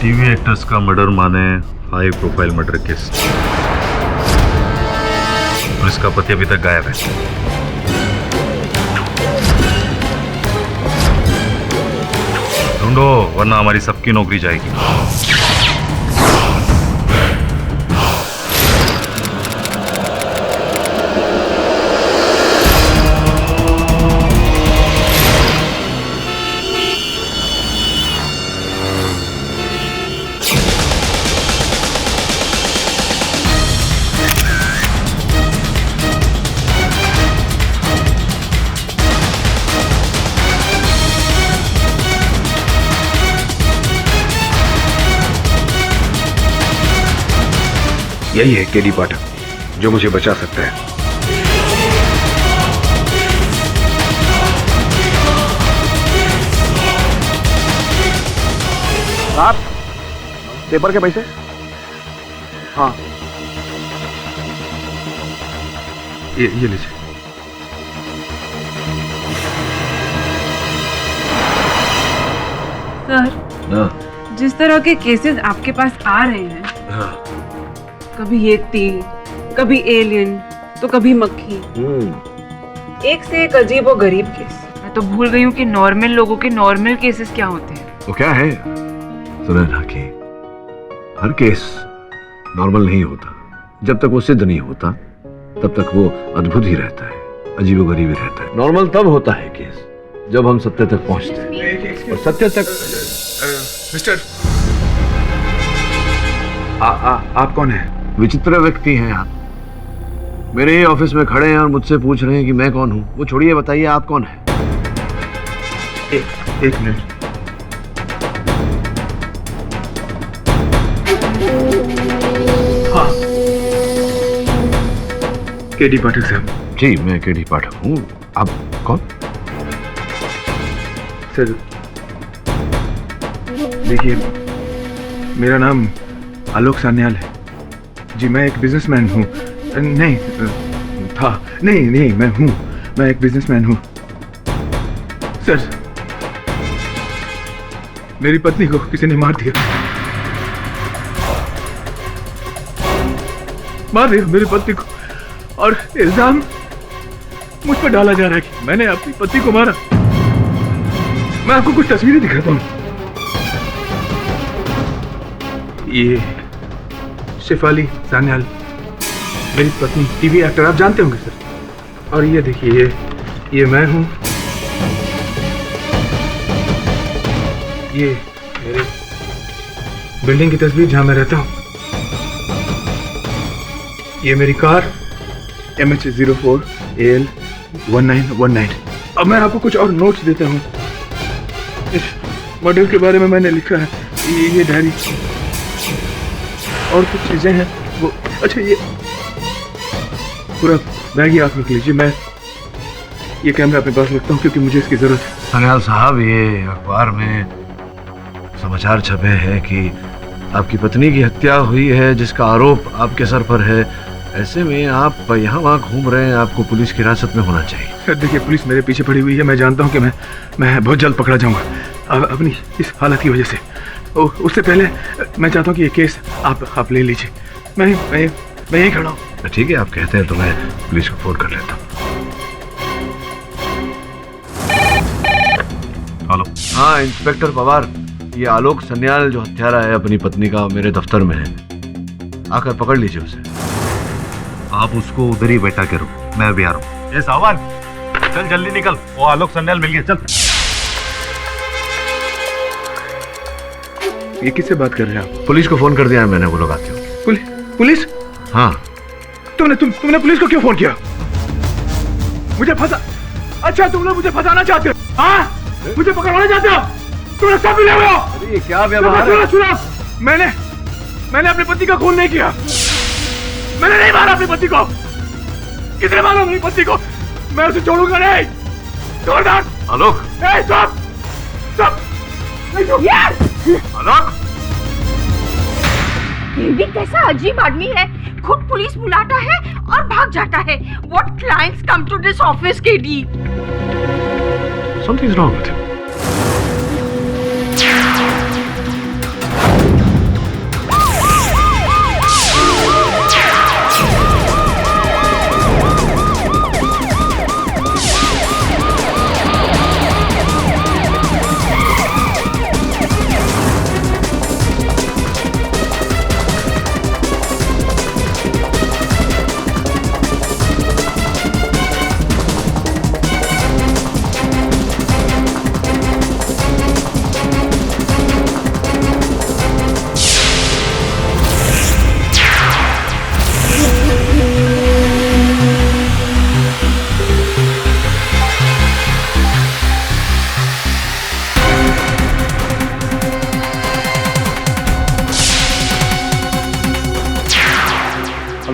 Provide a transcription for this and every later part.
TV actors का murder माने high profile murder case. Police का पति अभी तक गायब है। ढूंढो वरना हमारी सबकी नौकरी जाएगी। यही है केडी पाठक जो मुझे बचा सकता है। आप पेपर के पैसे? हाँ ये लीजिए। सर, जिस तरह के केसेस आपके पास आ रहे हैं, कभी येती, कभी एलियन, तो कभी मक्खी, एक से एक अजीब और गरीब केस। मैं तो भूल गई हूँ कि नॉर्मल लोगों के नॉर्मल केसेस क्या होते हैं। वो क्या है सुनैना की, हर केस नॉर्मल नहीं होता। जब तक वो सिद्ध नहीं होता तब तक वो अद्भुत ही रहता है, अजीबोगरीब ही रहता है। नॉर्मल तब होता है केस जब हम सत्य तक पहुंचते हैं, और सत्य तक। मिस्टर, आप कौन हैं? विचित्र व्यक्ति हैं आप। मेरे ही ऑफिस में खड़े हैं और मुझसे पूछ रहे हैं कि मैं कौन हूं। वो छोड़िए, बताइए आप कौन हैं? एक मिनट। हाँ, केडी पाठक साहब। जी मैं केडी पाठक हूँ। आप कौन? सर देखिए, मेरा नाम आलोक सान्याल है जी। मैं एक बिजनेसमैन हूँ। नहीं था, नहीं मैं हूँ, मैं एक बिजनेसमैन हूँ। सर, मेरी पत्नी को किसी ने मार दिया मेरी पत्नी को, और इल्जाम मुझ पर डाला जा रहा है कि मैंने अपनी पत्नी को मारा। मैं आपको कुछ तस्वीरें दिखाता हूँ। ये शेफाली सान्याल, मेरी पत्नी, टीवी एक्टर, आप जानते होंगे सर। और ये देखिए, ये मैं हूँ। ये मेरे बिल्डिंग की तस्वीर जहां मैं रहता हूँ। ये मेरी कार MH04 AL 1919। अब मैं आपको कुछ और नोट्स देता हूँ। इस मॉडल के बारे में मैंने लिखा है, ये डायरी और कुछ चीजें हैं वो। अच्छा, ये पूरा बैग ही आप रख लीजिए। मैं ये कैमरा अपने पास रखता हूँ क्योंकि मुझे इसकी जरूरत है। सान्याल साहब, ये अखबार में समाचार छपे हैं कि आपकी पत्नी की हत्या हुई है जिसका आरोप आपके सर पर है। ऐसे में आप यहाँ वहाँ घूम रहे हैं, आपको पुलिस की हिरासत में होना चाहिए। सर देखिए, पुलिस मेरे पीछे पड़ी हुई है। मैं जानता हूँ कि मैं बहुत जल्द पकड़ा जाऊंगा अपनी इस हालत की वजह से। उससे पहले मैं चाहता हूँ कि ये केस आप ले लीजिए। मैं यहीं खड़ा हूँ। ठीक है, आप कहते हैं तो मैं पुलिस को फोन कर लेता हूँ। हेलो। हाँ इंस्पेक्टर पवार, ये आलोक सान्याल जो हत्यारा है अपनी पत्नी का, मेरे दफ्तर में है। आकर पकड़ लीजिए उसे। आप उसको उधर ही बैठा करो, मैं अभी आ रहा हूँ। ये सावन, चल जल्दी निकल, वो आलोक सान्याल मिल गया, चल। ये किससे बात कर रहे हैं आप? पुलिस को फोन कर दिया है मैंने, वो लोग आते हो। पुलिस? हाँ। तुमने पुलिस को क्यों फोन किया? मुझे फंसा? अच्छा, तुम लोग मुझे फंसाना चाहते हो? हाँ, मुझे पकड़वाना चाहते हो? तुमने सब मिले हुए हो। अरे ये क्या व्यवहार है? सुनो, मैंने अपनी पति का खून नहीं किया। मैंने नहीं मारा अपनी पति को। किसने मारा अपनी पति को? मैं उसे छोड़ूंगा नहीं। जोरदार आलोक, स्टॉप। आलोक, ये भी कैसा अजीब आदमी है, खुद पुलिस बुलाता है और भाग जाता है। What clients come to this office, KD? something's wrong with him.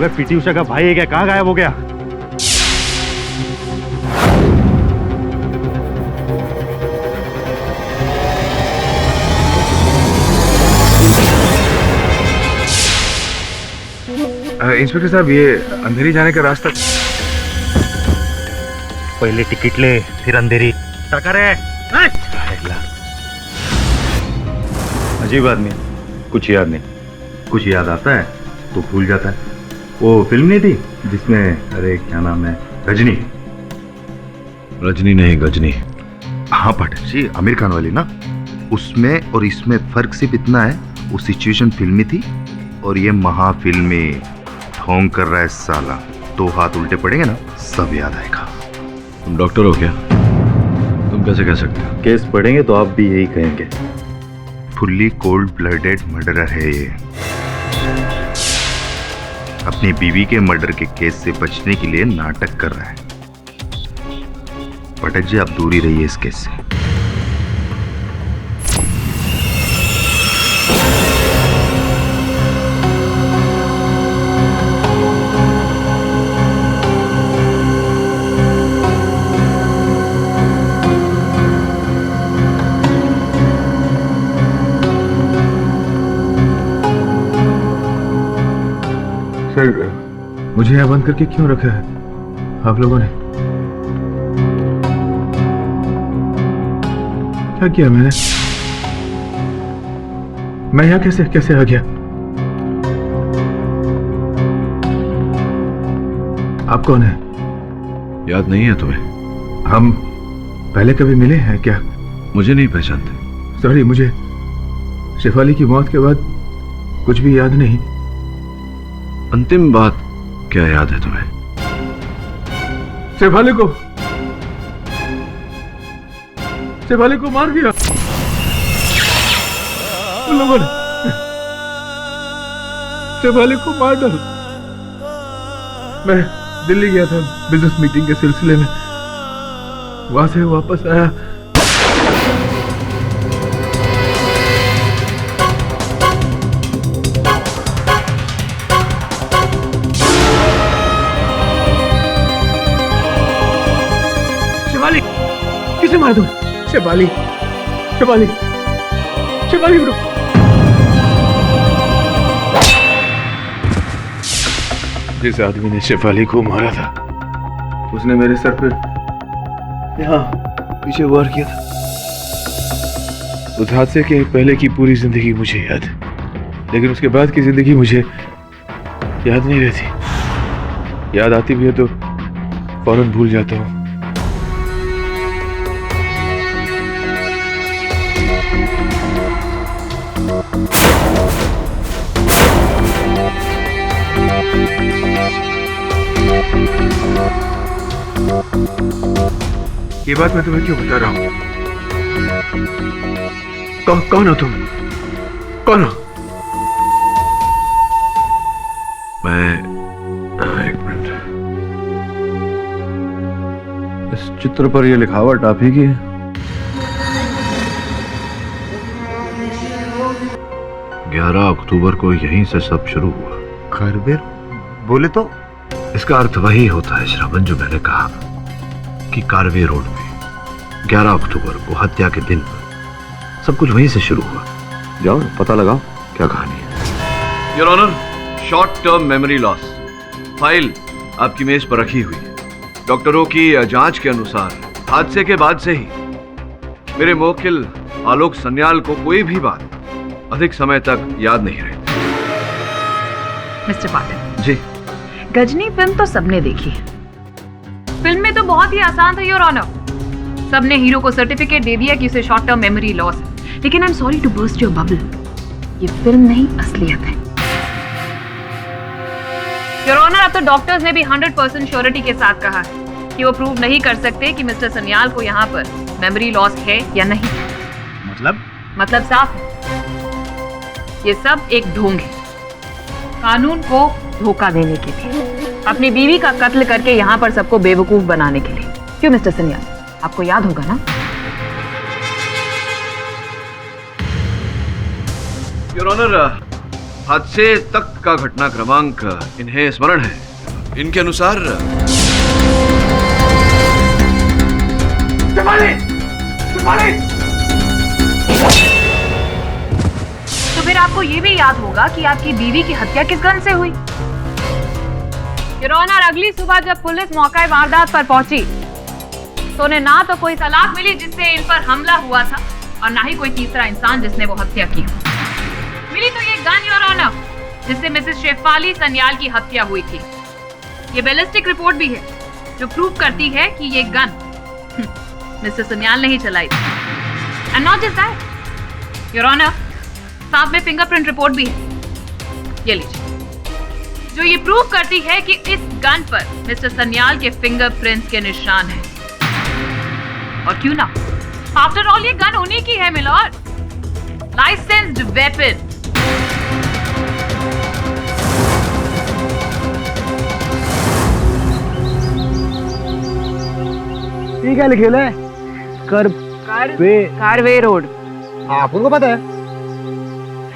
अबे पीटी उषा का भाई है क्या? कहाँ गायब हो गया? इंस्पेक्टर साहब, ये अंधेरी जाने का रास्ता। पहले टिकट ले, फिर अंधेरी। टकर है। अजीब आदमी है, कुछ याद नहीं। कुछ याद आता है तो भूल जाता है। वो फिल्म नहीं थी जिसमें, अरे क्या नाम है, रजनी? रजनी नहीं, गजनी। हाँ पाठक जी, आमिर खान वाली ना। उसमें और इसमें फर्क सिर्फ इतना है, वो सिचुएशन फिल्मी थी और ये महाफिल्मी। ढोंग कर रहा है साला, 2 हाथ उल्टे पड़ेंगे ना, सब याद आएगा। तुम डॉक्टर हो क्या? तुम कैसे कह सकते हो? केस पढ़ेंगे तो आप भी यही कहेंगे। फुल्ली कोल्ड ब्लडेड मर्डरर है ये। अपनी बीवी के मर्डर के केस से बचने के लिए नाटक कर रहा है। पाठक जी, आप दूर ही रहिए इस केस से। सर, मुझे यहाँ बंद करके क्यों रखा है आप लोगों ने? क्या किया मैंने? मैं यहाँ कैसे कैसे आ गया? आप कौन है? याद नहीं है तुम्हें? हम पहले कभी मिले हैं क्या? मुझे नहीं पहचानते? सॉरी, मुझे शेफाली की मौत के बाद कुछ भी याद नहीं। अंतिम बात क्या याद है तुम्हें? शेफाली को मार दिया उन लोगों ने। शेफाली को मार डाला। मैं दिल्ली गया था बिजनेस मीटिंग के सिलसिले में, वहां से वापस आया। किसे मार दूं? शेफाली उठो। जिस आदमी ने शेफाली को मारा था, उसने मेरे सर पे यहाँ पीछे वार किया था। उस हादसे के पहले की पूरी जिंदगी मुझे याद है, लेकिन उसके बाद की जिंदगी मुझे याद नहीं रहती। याद आती भी है तो फौरन भूल जाता हूँ। ये बात मैं तुम्हें क्यों बता रहा हूं? कौन हो तुम? कौन हो? मैं एक मिनट, इस चित्र पर यह लिखावट आप ही की है? ग्यारह अक्टूबर को यहीं से सब शुरू हुआ। खैरबेर बोले तो? इसका अर्थ वही होता है श्रवण, जो मैंने कहा कि कारवे रोड में 11 अक्टूबर को हत्या के दिन सब कुछ वहीं से शुरू हुआ। जाओ पता लगाओ क्या कहानी है। Your honour, short term memory loss file आपकी मेज पर रखी हुई है। डॉक्टरों की जांच के अनुसार हादसे के बाद से ही मेरे मुवक्किल आलोक सन्याल को कोई भी बात अधिक समय तक याद नहीं रही। मिस्टर पाठक जी, गजनी फिल्म तो सबने देखी है। फिल्म में तो बहुत ही आसान था योर ऑनर। सबने हीरो को सर्टिफिकेट दे दिया कि उसे शॉर्ट टर्म मेमोरी लॉस है। लेकिन I am sorry to burst your bubble, ये फिल्म नहीं असलियत है। योर ऑनर, अब तो डॉक्टर्स ने भी 100% श्योरिटी के साथ कहा है कि वो प्रूव नहीं कर सकते कि मिस्टर सन्याल को यहाँ पर मेमोरी लॉस है या नहीं। मतलब साफ है, ये सब एक ढोंग है कानून को धोखा देने के लिए, अपनी बीवी का कत्ल करके यहाँ पर सबको बेवकूफ बनाने के लिए। क्यों मिस्टर सन्याल, आपको याद होगा ना? योर ऑनर, हादसे तक का घटना क्रमांक इन्हें स्मरण है। इनके अनुसार तो फिर आपको ये भी याद होगा कि आपकी बीवी की हत्या किस गन से हुई। योर ऑनर, अगली सुबह जब पुलिस मौका वारदात पर पहुंची तो उन्हें ना तो कोई तलाक मिली जिससे इन पर हमला हुआ था और ना ही कोई तीसरा इंसान जिसने वो हत्या की। मिली तो ये गन योर ऑनर जिससे मिसेस शेफाली सन्याल की हत्या हुई थी। ये बैलिस्टिक रिपोर्ट भी है जो प्रूव करती है कि ये गन मिस्टर सन्याल ने ही चलाई थी। And not just that your honour, साथ में फिंगरप्रिंट रिपोर्ट भी है, ये लीजिए, जो ये प्रूव करती है कि इस गन पर मिस्टर सन्याल के फिंगरप्रिंट्स के निशान हैं। और क्यों ना, आफ्टर ऑल ये गन उन्हीं की है मिलॉर्ड, लाइसेंस्ड वेपन। ये क्या लिखे है? कारवे रोड। आपको पता है?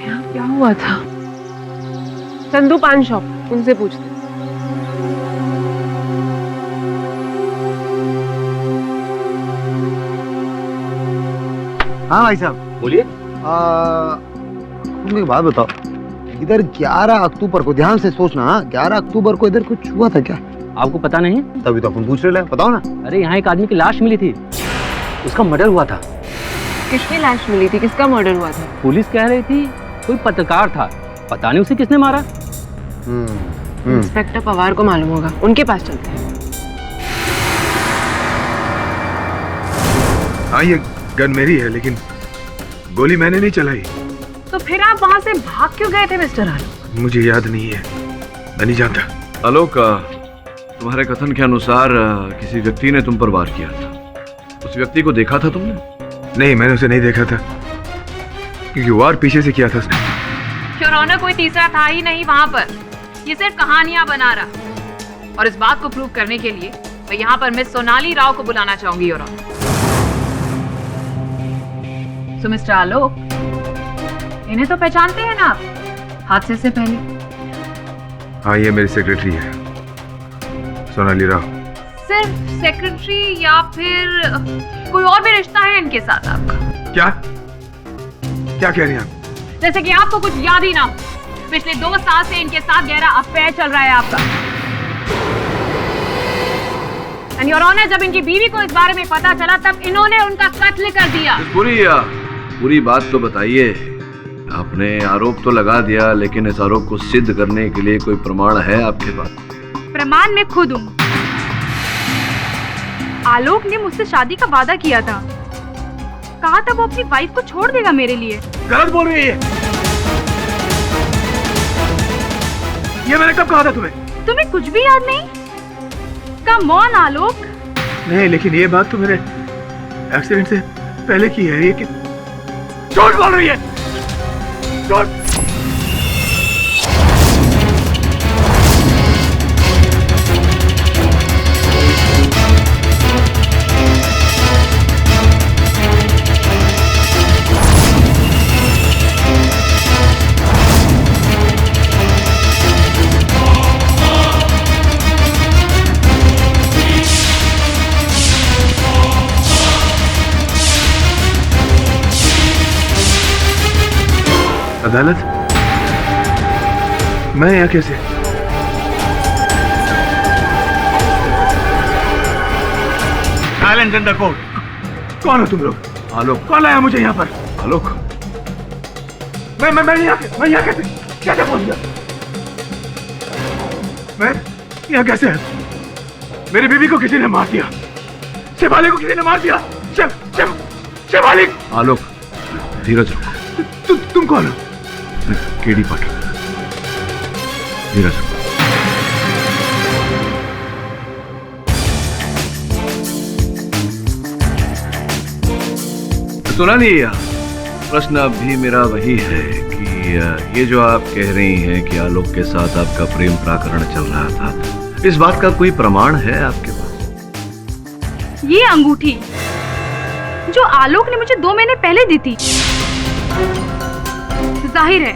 यहाँ क्या हुआ था? चंदू पान शॉप, उनसे पूछते। हाँ भाई साहब बोलिए। तुम एक बात बताओ, इधर 11 अक्टूबर को, ध्यान से सोचना, 11 अक्टूबर को इधर कुछ हुआ था क्या? आपको पता नहीं? तभी तो अपन पूछ रहे हैं, बताओ ना। अरे यहाँ एक आदमी की लाश मिली थी, उसका मर्डर हुआ था। किसकी लाश मिली थी? किसका मर्डर हुआ था? पुलिस कह रही थी कोई पत्रकार था, पता नहीं उसे किसने मारा। इंस्पेक्टर पवार को मालूम होगा, उनके पास चलते हैं। हाँ, ये गन मेरी है लेकिन गोली मैंने नहीं चलाई। तो फिर आप वहां से भाग क्यों गए थे मिस्टर आलोक? मुझे याद नहीं है, मैं नहीं जानता। आलोक, तुम्हारे कथन के अनुसार किसी व्यक्ति ने तुम पर वार किया था। उस व्यक्ति को देखा था तुमने? नहीं, मैंने उसे नहीं देखा था क्योंकि वार पीछे से किया था उसने। योर ऑनर, कोई तीसरा था ही नहीं वहां पर, ये सिर्फ कहानियां बना रहा। और इस बात को प्रूव करने के लिए मैं यहाँ पर मिस सोनाली राव को बुलाना चाहूंगी योर ऑनर। सो मिस्टर आलोक, इन्हें तो पहचानते हैं ना आप हादसे से पहले? हाँ, ये मेरी सेक्रेटरी है, सोनाली राव। सिर्फ सेक्रेटरी या फिर कोई और भी रिश्ता है इनके साथ आपका? क्या क्या कह रही हैं आप? जैसे कि आपको कुछ याद ही ना हो, पिछले 2 साल से इनके साथ गहरा अफेयर चल रहा है आपका। एंड योर ऑनर, जब इनकी बीवी को इस बारे में पता चला तब इन्होंने उनका कत्ल कर दिया। पूरी बात तो बताइए। आपने आरोप तो लगा दिया, लेकिन इस आरोप को सिद्ध करने के लिए कोई प्रमाण है आपके पास? प्रमाण मैं खुद हूँ। आलोक ने मुझसे शादी का वादा किया था, कहा था वो अपनी वाइफ को छोड़ देगा मेरे लिए। गलत बोल रही है ये मैंने कब कहा था तुम्हें? तुम्हें कुछ भी याद नहीं? कम ऑन आलोक। नहीं, लेकिन ये बात तो मेरे एक्सीडेंट से पहले की है। ये कि झूठ बोल रही है, झूठ। अदालत? मैं यहाँ कैसे? Silence in the court. कौन हो तुम लोग? आलोक। कौन लाया मुझे यहाँ पर? आलोक, मैं यहाँ कैसे पहुंच गया? मैं यहाँ कैसे है? मेरी बीवी को किसी ने मार दिया, शेफाली को किसी ने मार दिया। शेफाली। आलोक, धीरज रखो। तुम कौन हो? केडी पाटिल। धीरज रखो। सोनाली, प्रश्न अब भी मेरा वही है कि ये जो आप कह रही हैं कि आलोक के साथ आपका प्रेम प्रकरण चल रहा था, इस बात का कोई प्रमाण है आपके पास? ये अंगूठी जो आलोक ने मुझे 2 महीने पहले दी थी, जाहिर है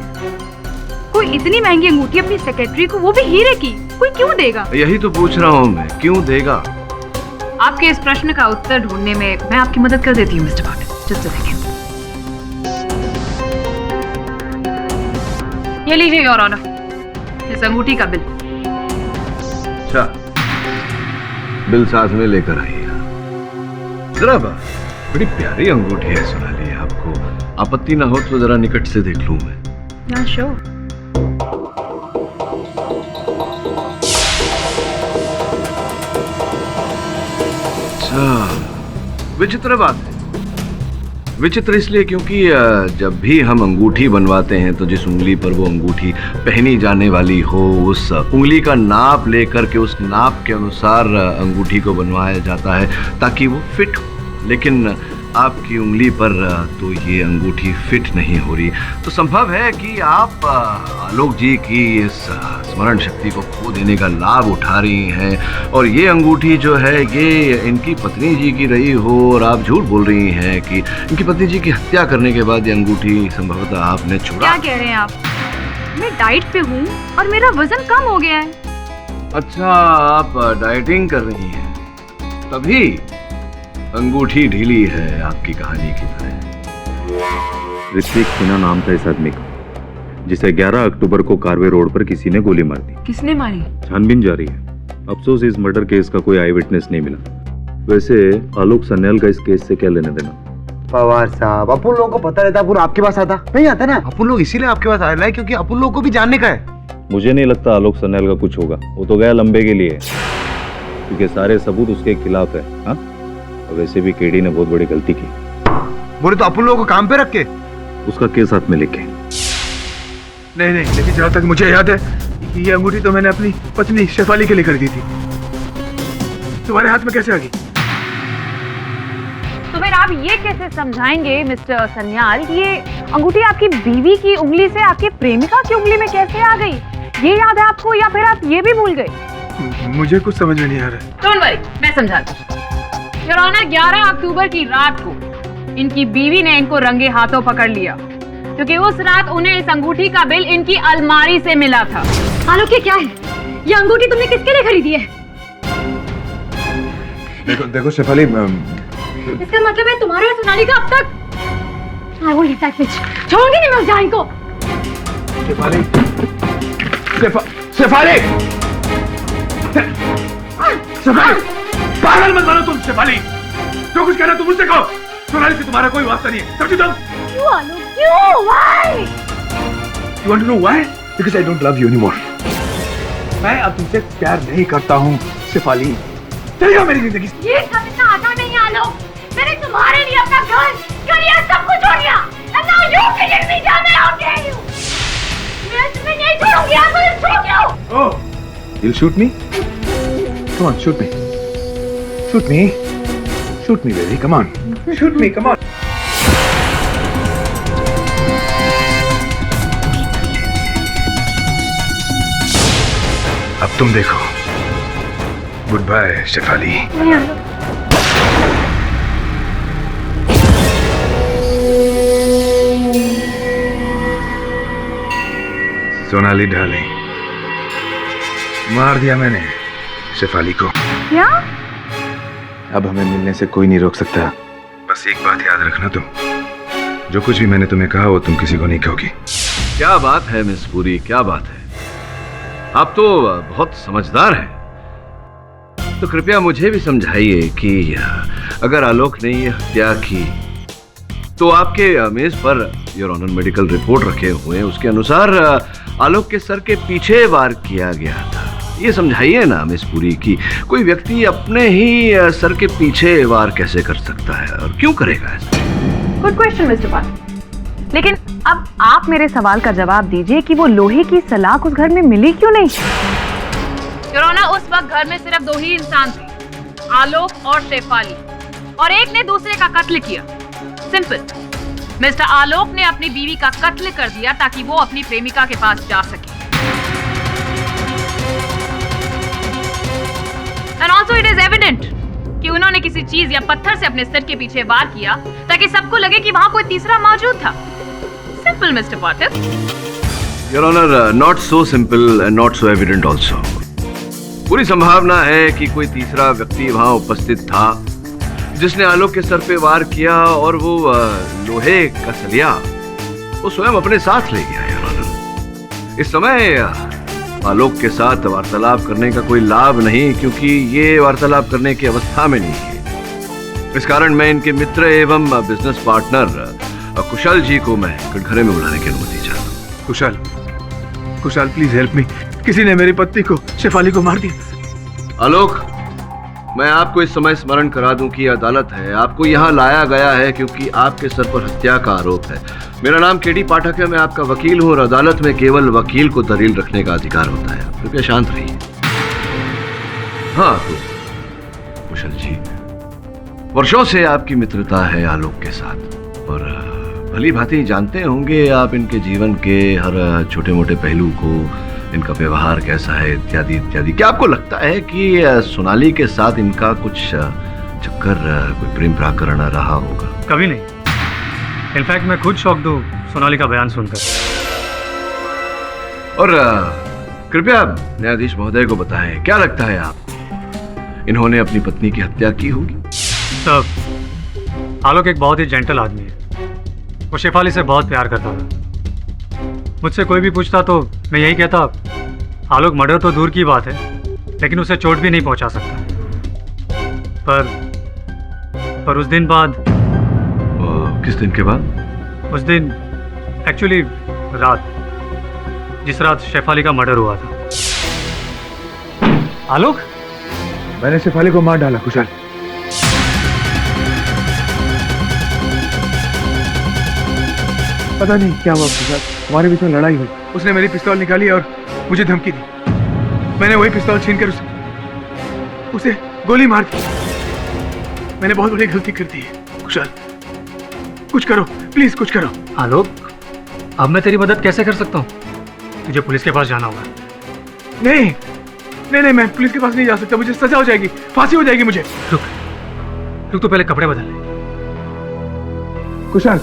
कोई इतनी महंगी अंगूठी अपनी सेक्रेटरी को, वो भी हीरे की, कोई क्यों देगा? यही तो पूछ रहा हूँ मैं, क्यों देगा? आपके इस प्रश्न का उत्तर ढूंढने में मैं आपकी मदद कर देती हूँ mister Patil. Just a second. ये लीजिए योर ऑनर, इस अंगूठी का बिल। अच्छा, बिल साथ में लेकर आइए। जरा बड़ी प्यारी अंगूठी है सोनाली, आपको आपत्ति ना हो तो जरा निकट से देख लूं मैं। Yeah, sure. अच्छा, विचित्र बात है। विचित्र इसलिए क्योंकि जब भी हम अंगूठी बनवाते हैं तो जिस उंगली पर वो अंगूठी पहनी जाने वाली हो, उस उंगली का नाप लेकर के उस नाप के अनुसार अंगूठी को बनवाया जाता है ताकि वो फिट हो। लेकिन आपकी उंगली पर तो ये अंगूठी फिट नहीं हो रही, तो संभव है कि आप आलोक जी की इस स्मरण शक्ति को खो देने का लाभ उठा रही हैं और ये अंगूठी जो है ये इनकी पत्नी जी की रही हो और आप झूठ बोल रही हैं कि इनकी पत्नी जी की हत्या करने के बाद ये अंगूठी संभवतः आपने छुड़ा। क्या कह रहे हैं आप? मैं डाइट पे हूँ और मेरा वजन कम हो गया है। अच्छा, आप डाइटिंग कर रही हैं, तभी अंगूठी ढीली है आपकी कहानी की तरह। ऋत्विक सिन्हा नाम था इस आदमी का, जिसे 11 अक्टूबर को कारवे रोड पर किसी ने गोली मार दी। किसने मारी? छानबीन जारी है। अफसोस इस मर्डर केस का कोई आई विटनेस नहीं मिला। वैसे आलोक सन्याल का इस केस से क्या लेना देना? पवार साहब, अपन लोगों को पता रहता, अपन आपके पास आता नहीं आता ना। अपन लोग इसीलिए आपके पास आ रहे हैं क्योंकि अपन लोग को भी जानने का है। मुझे नहीं लगता आलोक सन्याल का कुछ होगा। वो तो गया लंबे के लिए, क्योंकि सारे सबूत उसके खिलाफ है। हाँ, वैसे भी केडी ने बहुत बड़ी गलती की। बोले तो अपन लोगों को काम पे रख के उसका केस हाथ में लेके। नहीं, लेकिन जहाँ तक मुझे याद है, ये अंगूठी तो मैंने अपनी पत्नी शेफाली के लिए खरीदी थी। तुम्हारे हाथ में कैसे आ गई? तो फिर आप ये कैसे समझाएंगे मिस्टर सन्याल कि ये अंगूठी आपकी बीवी की उंगली से आपके प्रेमिका की उंगली में कैसे आ गई? ये याद है आपको या फिर आप ये भी भूल गए? मुझे कुछ समझ में नहीं आ रहा। डोंट वरी, मैं समझाती हूँ। योर ऑनर, 11 अक्टूबर की रात को इनकी बीवी ने इनको रंगे हाथों पकड़ लिया क्योंकि उस रात उन्हें इस अंगूठी का बिल इनकी अलमारी से मिला था। आलोक, ये क्या है? ये अंगूठी तुमने किसके लिए खरीदी है? देखो शेफाली, इसका मतलब है तुम्हारे और सोनाली का अब तक। I won't let that bitch. छोड़ूंगी नहीं मैं उस जान को। शेफाली, पागल मत बनो तुम शेफाली। जो कुछ कहना तुम मुझसे कहो। सोनाली से तुम्हारा कोई वास्ता नहीं है, समझी तुम? क्यों आलोक, क्यों? Why? You want to know why? Because I don't love you anymore. मैं अब तुमसे प्यार नहीं करता हूँ शेफाली। चली जाओ मेरी जिंदगी से। ये सब इतना आसान नहीं है आलोक। मैंने तुम्हारे लिए अपना घर, करियर सब कुछ छोड़ दिया। And now you killing me down there, how dare you? मैं तुम्हें नहीं छोड़ूंगी, I will shoot you. Oh, you'll shoot me? Come on, shoot me. Shoot me. Shoot me, baby. Come on. Shoot me. Come on. अब तुम देखो। Good bye Shefali. Sonali darling, मार दिया मैंने शेफाली को। क्या? अब हमें मिलने से कोई नहीं रोक सकता। बस एक बात याद रखना तुम, जो कुछ भी मैंने तुम्हें कहा वो तुम किसी को नहीं कहोगी। क्या बात है मिस पुरी, क्या बात है? आप तो बहुत समझदार हैं। तो कृपया मुझे भी समझाइए कि अगर आलोक ने ये हत्या की तो आपके मेज per your honour medical report रखे हुए हैं, उसके अनुसार आलोक के सर के पीछे वार किया गया था। ये समझाइए ना मिस पुरी कि कोई व्यक्ति अपने ही सर के पीछे वार कैसे कर सकता है और क्यों करेगा ऐसा? गुड क्वेश्चन मिस्टर पाटिल, लेकिन अब आप मेरे सवाल का जवाब दीजिए कि वो लोहे की सलाख उस घर में मिली क्यों नहीं? योर ऑनर, उस वक्त घर में सिर्फ 2 ही इंसान थे, आलोक और शेफाली, और एक ने दूसरे का कत्ल किया। सिंपल। मिस्टर आलोक ने अपनी बीवी का कत्ल कर दिया ताकि वो अपनी प्रेमिका के पास जा सके। And also it is evident कि उन्होंने किसी चीज या पत्थर से अपने सिर के पीछे वार किया ताकि सबको लगे कि वहां कोई तीसरा मौजूद था। Simple mister Patil. Your honour, not so simple and not so evident also. पूरी संभावना है कि कोई तीसरा व्यक्ति वहां उपस्थित था जिसने आलोक के सर पे वार किया और वो लोहे का सलिया वो स्वयं अपने साथ ले गया। योर ऑनर, इस समय आलोक के साथ वार्तालाप करने का कोई लाभ नहीं, क्योंकि ये वार्तालाप करने की अवस्था में नहीं है। इस कारण मैं इनके मित्र एवं बिजनेस पार्टनर कुशल जी को मैं कटघरे में बुलाने की अनुमति चाहता हूँ। Kushal please help me. किसी ने मेरी पत्नी को, शेफाली को मार दिया। आलोक, मैं आपको इस समय स्मरण करा दूं कि अदालत है, आपको यहाँ लाया गया है क्योंकि आपके सर पर हत्या का आरोप है। मेरा नाम केडी पाठक है, मैं आपका वकील हूँ और अदालत में केवल वकील को दलील रखने का अधिकार होता है। कृपया शांत रहिए। हाँ तो कुशल जी, वर्षों से आपकी मित्रता है आलोक के साथ और भली भांति जानते होंगे आप इनके जीवन के हर छोटे मोटे पहलू को, इनका व्यवहार कैसा है इत्यादि इत्यादि। क्या आपको लगता है कि सोनाली के साथ इनका कुछ चक्कर, कोई प्रेम प्राकरण रहा होगा? कभी नहीं। इनफैक्ट मैं खुद शॉक्ड हूँ सोनाली का बयान सुनकर। और कृपया न्यायाधीश महोदय को बताएं, क्या लगता है आपको इन्होंने अपनी पत्नी की हत्या की होगी? सर, आलोक एक बहुत ही जेंटल आदमी है। वो शेफाली से बहुत प्यार करता था। मुझसे कोई भी पूछता तो मैं यही कहता, आलोक मर्डर तो दूर की बात है लेकिन उसे चोट भी नहीं पहुंचा सकता। पर उस दिन बाद। किस दिन के बाद? उस दिन एक्चुअली रात, जिस रात शेफाली का मर्डर हुआ था। आलोक, मैंने शेफाली को मार डाला कुशाल। पता नहीं क्या हुआ कुशाल, हमारे बीच में लड़ाई हुई। उसने मेरी पिस्तौल निकाली और मुझे धमकी दी। मैंने वही पिस्तौल छीनकर उसे गोली मार दी। मैंने बहुत बड़ी गलती कर दी है कुशाल, कुछ करो प्लीज, कुछ करो। आलोक, अब मैं तेरी मदद कैसे कर सकता हूँ? तुझे पुलिस के पास जाना होगा। नहीं नहीं नहीं, मैं पुलिस के पास नहीं जा सकता, मुझे सजा हो जाएगी, फांसी हो जाएगी मुझे। रुक तो पहले कपड़े बदल ले। कुशाल,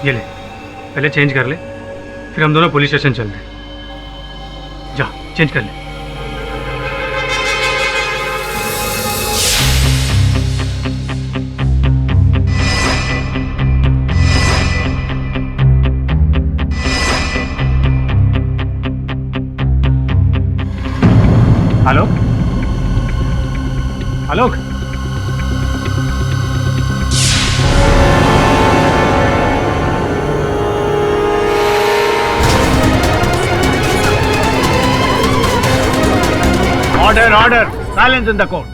ये ले, पहले चेंज कर ले, फिर हम दोनों पुलिस स्टेशन चलते हैं। जा, चेंज कर ले। आलोक, आलोक, Order! Silence in the court.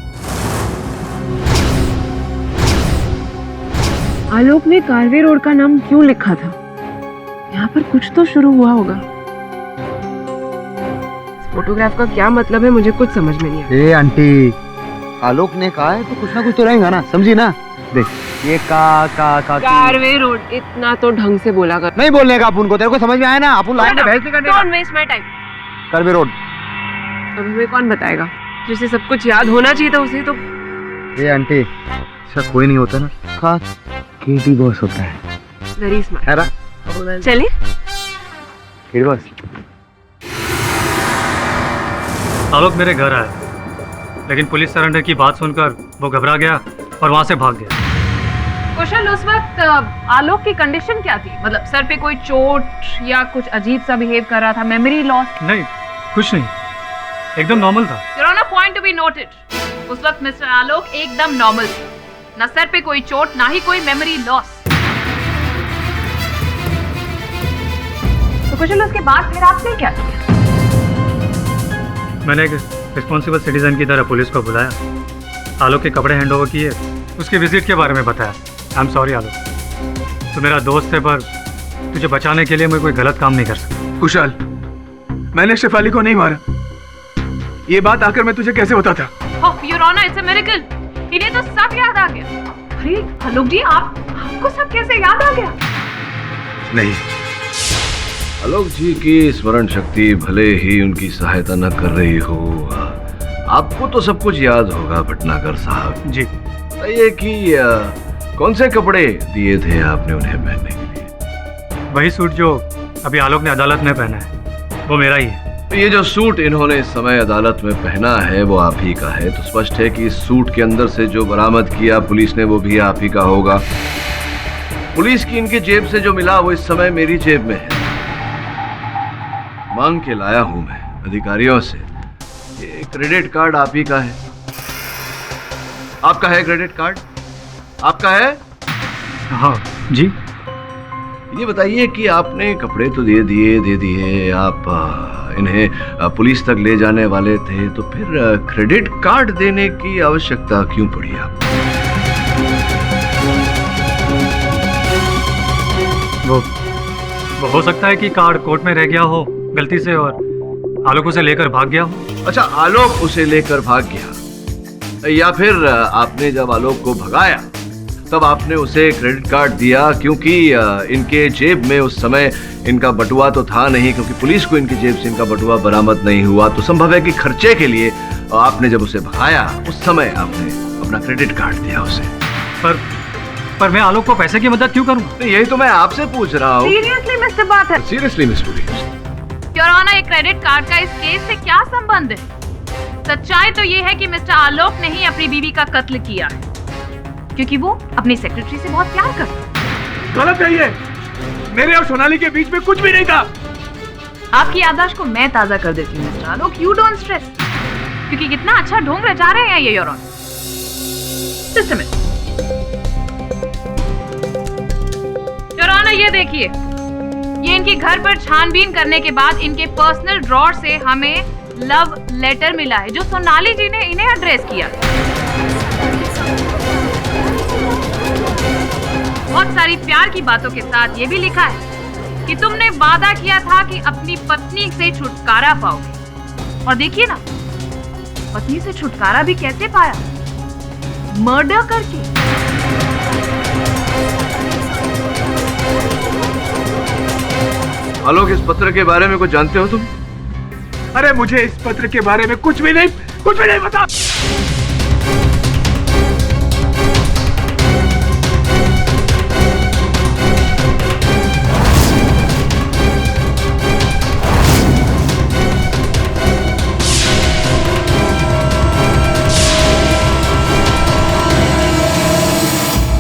आलोक ने कारवे रोड का नाम क्यों लिखा था? यहाँ पर कुछ तो शुरू हुआ होगा। फोटोग्राफ का क्या मतलब है, मुझे कुछ समझ में नहीं आया। ए आंटी, आलोक ने कहा है तो कुछ ना कुछ तो रहेगा ना, समझी ना? देख, ये कारवे रोड, इतना तो ढंग से बोला कर। नहीं बोलने का अपुन को, तेरे को समझ में आया ना? अपुन लाइन में बहस नहीं करने का। Don't waste my time. Karve road. अब हमें कौन बताएगा? जिसे सब कुछ याद होना चाहिए था उसे तो। ये आंटी, ऐसा कोई नहीं होता ना, खास केटी बॉस होता है। Very smart. है ना? चलिए। केटी बॉस। आलोक मेरे घर आया, लेकिन पुलिस सरेंडर की बात सुनकर वो घबरा गया और वहां से भाग गया। कुशल, उस वक्त आलोक की कंडीशन क्या थी? मतलब सर पे कोई चोट या कुछ अजीब सा बिहेव कर रहा था? Memory loss? नहीं, कुछ नहीं, एकदम नॉर्मल था। Your Honor, point to be noted. उस वक्त मिस्टर आलोक एकदम नॉर्मल थे, ना सर पे कोई चोट, ना ही कोई मेमोरी लॉस। तो कुशल, उसके बाद फिर आपने क्या किया? मैंने एक रिस्पॉन्सिबल सिटीजन की तरह पुलिस को बुलाया, आलोक के कपड़े हैंड ओवर किए, उसके विजिट के बारे में बताया। आई एम सॉरी आलोक, तू मेरा दोस्त है, पर तुझे बचाने के लिए मैं कोई गलत काम नहीं कर सकता। कुशाल, मैंने शेफाली को नहीं मारा, ये बात आकर मैं तुझे कैसे बताता? Oh, Your Honor, it's a miracle. इन्हें तो सब याद आ गया। अरे आलोक जी, आपको सब कैसे याद आ गया? नहीं, आलोक जी की स्मरण शक्ति भले ही उनकी सहायता न कर रही हो, आपको तो सब कुछ याद होगा भटनागर साहब। जी। ये कि कौन से कपड़े दिए थे आपने उन्हें पहनने के लिए? वही सूट जो अभी आलोक ने अदालत में पहना है, वो मेरा ही है। ये जो सूट इन्होंने इस समय अदालत में पहना है वो आप ही का है, तो स्पष्ट है कि इस सूट के अंदर से जो बरामद किया पुलिस ने वो भी आप ही का होगा। पुलिस की इनकी जेब से जो मिला वो इस समय मेरी जेब में है। मांग के लाया हूं मैं अधिकारियों से। ये क्रेडिट कार्ड आप ही का है। आपका है क्रेडिट कार्ड? आपका है? हाँ जी। ये बताइए कि आपने कपड़े तो दे दिए, आप इन्हें पुलिस तक ले जाने वाले थे, तो फिर क्रेडिट कार्ड देने की आवश्यकता क्यों पड़ी आपको? वो हो सकता है कि कार्ड कोर्ट में रह गया हो गलती से और आलोक उसे लेकर भाग गया हो। अच्छा, आलोक उसे लेकर भाग गया, या फिर आपने जब आलोक को भगाया तब आपने उसे क्रेडिट कार्ड दिया, क्योंकि इनके जेब में उस समय इनका बटुआ तो था नहीं, क्योंकि पुलिस को इनकी जेब से इनका बटुआ बरामद नहीं हुआ, तो संभव है कि खर्चे के लिए आपने जब उसे भगाया उस समय आपने अपना क्रेडिट कार्ड दिया उसे। पर मैं आलोक को पैसे की मदद क्यों करूं? यही तो मैं आपसे पूछ रहा हूँ। सीरियसली मिस्टर बात है। Seriously miss police, your honour, एक क्रेडिट कार्ड का इस केस से क्या संबंध है? सच्चाई तो ये है कि मिस्टर आलोक ने ही अपनी बीवी का कत्ल किया है, क्योंकि वो अपनी सेक्रेटरी से बहुत प्यार करता है। गलत है ये। मेरे और सोनाली के बीच में कुछ भी नहीं था। आपकी याददाश्त को मैं ताजा कर देती हूँ mister Alok, you don't stress, क्योंकि कितना अच्छा ढोंग रचा रहे हैं ये your honour. Just a minute your honour, ये देखिए, ये इनके घर पर छानबीन करने के बाद इनके पर्सनल ड्रॉर से हमें लव लेटर मिला है जो सोनाली जी ने इन्हें एड्रेस किया। बहुत सारी प्यार की बातों के साथ ये भी लिखा है कि तुमने वादा किया था कि अपनी पत्नी से छुटकारा पाओगे, और देखिए ना, पत्नी से छुटकारा भी कैसे पाया? मर्डर करके। आलोक, इस पत्र के बारे में कुछ जानते हो तुम? अरे मुझे इस पत्र के बारे में कुछ भी नहीं पता।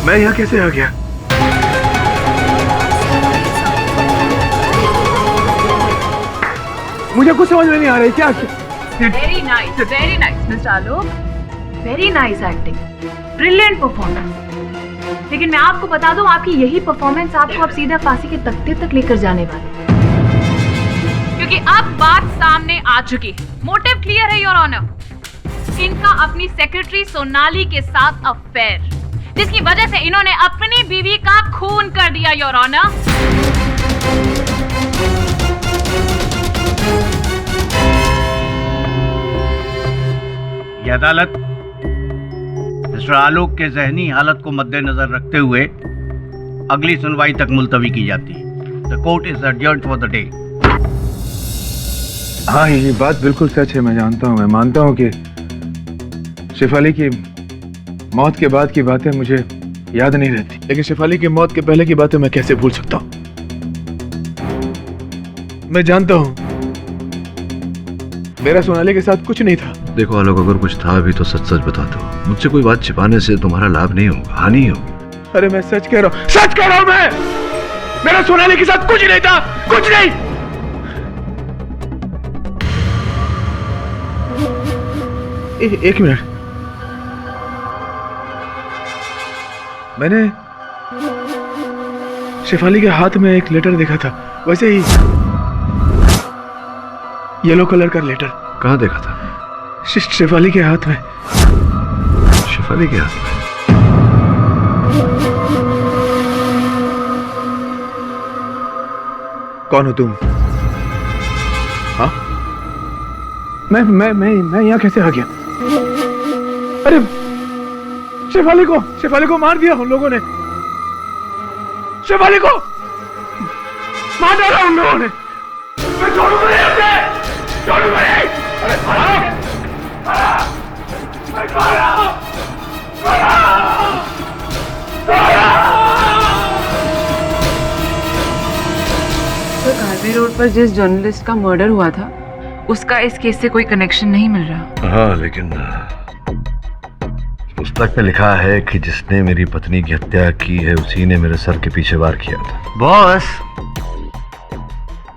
मैं यहाँ कैसे आ गया? मुझे कुछ समझ में नहीं आ रही। क्या? Very nice mister Alok, very nice acting, brilliant performance. लेकिन मैं आपको बता दूं, आपकी यही परफॉर्मेंस आपको अब सीधा फांसी के तख्ते तक लेकर जाने वाली है, क्योंकि अब बात सामने आ चुकी है। मोटिव क्लियर है योर ऑनर। इनका अपनी सेक्रेटरी सोनाली के साथ अफेयर, जिसकी वजह से इन्होंने अपनी बीवी का खून कर दिया योर ऑनर। यह अदालत मिस्टर आलोक के जहनी हालत को मद्देनजर रखते हुए अगली सुनवाई तक मुलतवी की जाती है। The court is adjourned for the day. हाँ, ये बात बिल्कुल सच है। मैं जानता हूँ, मैं मानता हूँ कि शेफाली की मौत के बाद की बातें मुझे याद नहीं रहती, लेकिन शेफाली की मौत के पहले की बातें मैं कैसे भूल सकता हूँ? मैं जानता हूँ मेरा सोनाली के साथ कुछ नहीं था। देखो आलोक, अगर कुछ था भी तो सच सच बता दो। मुझसे कोई बात छिपाने से तुम्हारा लाभ नहीं होगा, हानि होगी। अरे मैं सच कह रहा हूँ मैं। मेरा सोनाली के साथ कुछ नहीं था, कुछ नहीं। एक मिनट, मैंने शेफाली के हाथ में एक लेटर देखा था, वैसे ही येलो कलर का लेटर। कहाँ देखा था? शेफाली के हाथ में। शेफाली के हाथ में? कौन हो तुम? हाँ, मैं यहाँ कैसे आ गया? अरे शेफाली को मार दिया उन लोगों ने। शेफाली को मार डाला उन लोगों ने। मैं छोड़ूंगा नहीं उसे, छोड़ूंगा नहीं। अरे मैं पर जिस जर्नलिस्ट का मर्डर हुआ था उसका इस केस से कोई कनेक्शन नहीं मिल रहा। हाँ, लेकिन पुस्तक में लिखा है कि जिसने मेरी पत्नी की हत्या की है उसी ने मेरे सर के पीछे वार किया था। बॉस,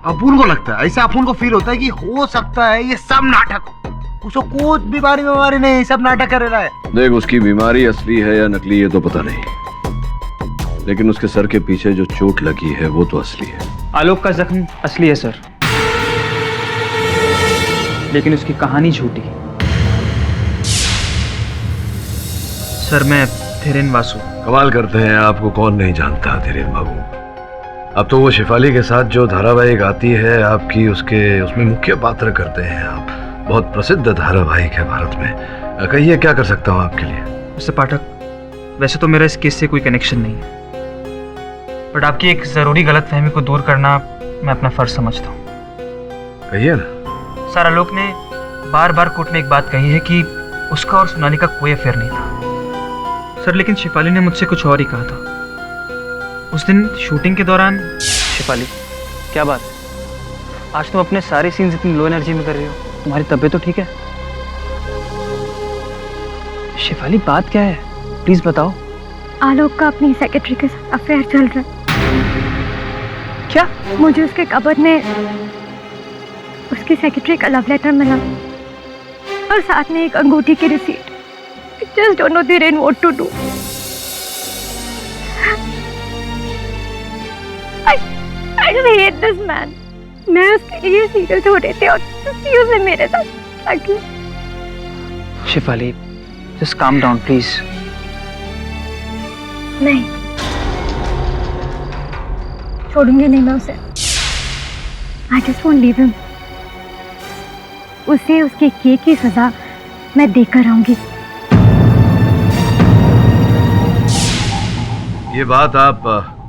अपुन को लगता है, ऐसा अपुन को फील होता है कि हो सकता है ये सब नाटक, उसको कुछ बीमारी नहीं, सब नाटक कर रहा है। देख, उसकी बीमारी असली है या नकली ये तो पता नहीं, लेकिन उसके सर के पीछे जो चोट लगी है वो तो असली है। आलोक का जख्म असली है सर, लेकिन उसकी कहानी झूठी। सर, मैं धीरेन वासु। कमाल करते हैं, आपको कौन नहीं जानता धीरेन बाबू। अब तो वो शेफाली के साथ जो धारावाहिक आती है आपकी, उसमें मुख्य पात्र करते हैं आप। बहुत प्रसिद्ध धारावाहिक है भारत में। कहिए क्या कर सकता हूँ आपके लिए। मिस्टर पाठक, वैसे तो मेरा इस केस से कोई कनेक्शन नहीं है, बट आपकी एक जरूरी गलतफहमी को दूर करना मैं अपना फर्ज समझता हूँ। कहिए ना। सर, आलोक ने बार बार कोर्ट में एक बात कही है कि उसका और सोनाली का कोई अफेयर नहीं था। सर, लेकिन शेफाली ने मुझसे कुछ और ही कहा था। उस दिन शूटिंग के दौरान। शेफाली, क्या बात है? आज तुम अपने सारे सीन्स इतनी लो एनर्जी में कर रही हो। तुम्हारी तबीयत तो ठीक है? शेफाली, बात क्या है? प्लीज बताओ। आलोक का अपनी सेक्रेटरी के साथ अफेयर चल रहा है। क्या? मुझे उसके कबर्ड में उसकी सेक्रेटरी का लव लेटर मिला और साथ में एक अंगूठी की receipt. I just don't know Dhiren what to do. I just hate this man. मैं उसके लिए सीरियल छोड़ रहे थे और उसने मेरे साथ क्या किया? Shefali, just calm down, please. नहीं, छोड़ूंगी नहीं मैं उसे। I just won't leave him. उसे उसके किए की सजा मैं देकर आऊंगी। ये बात आप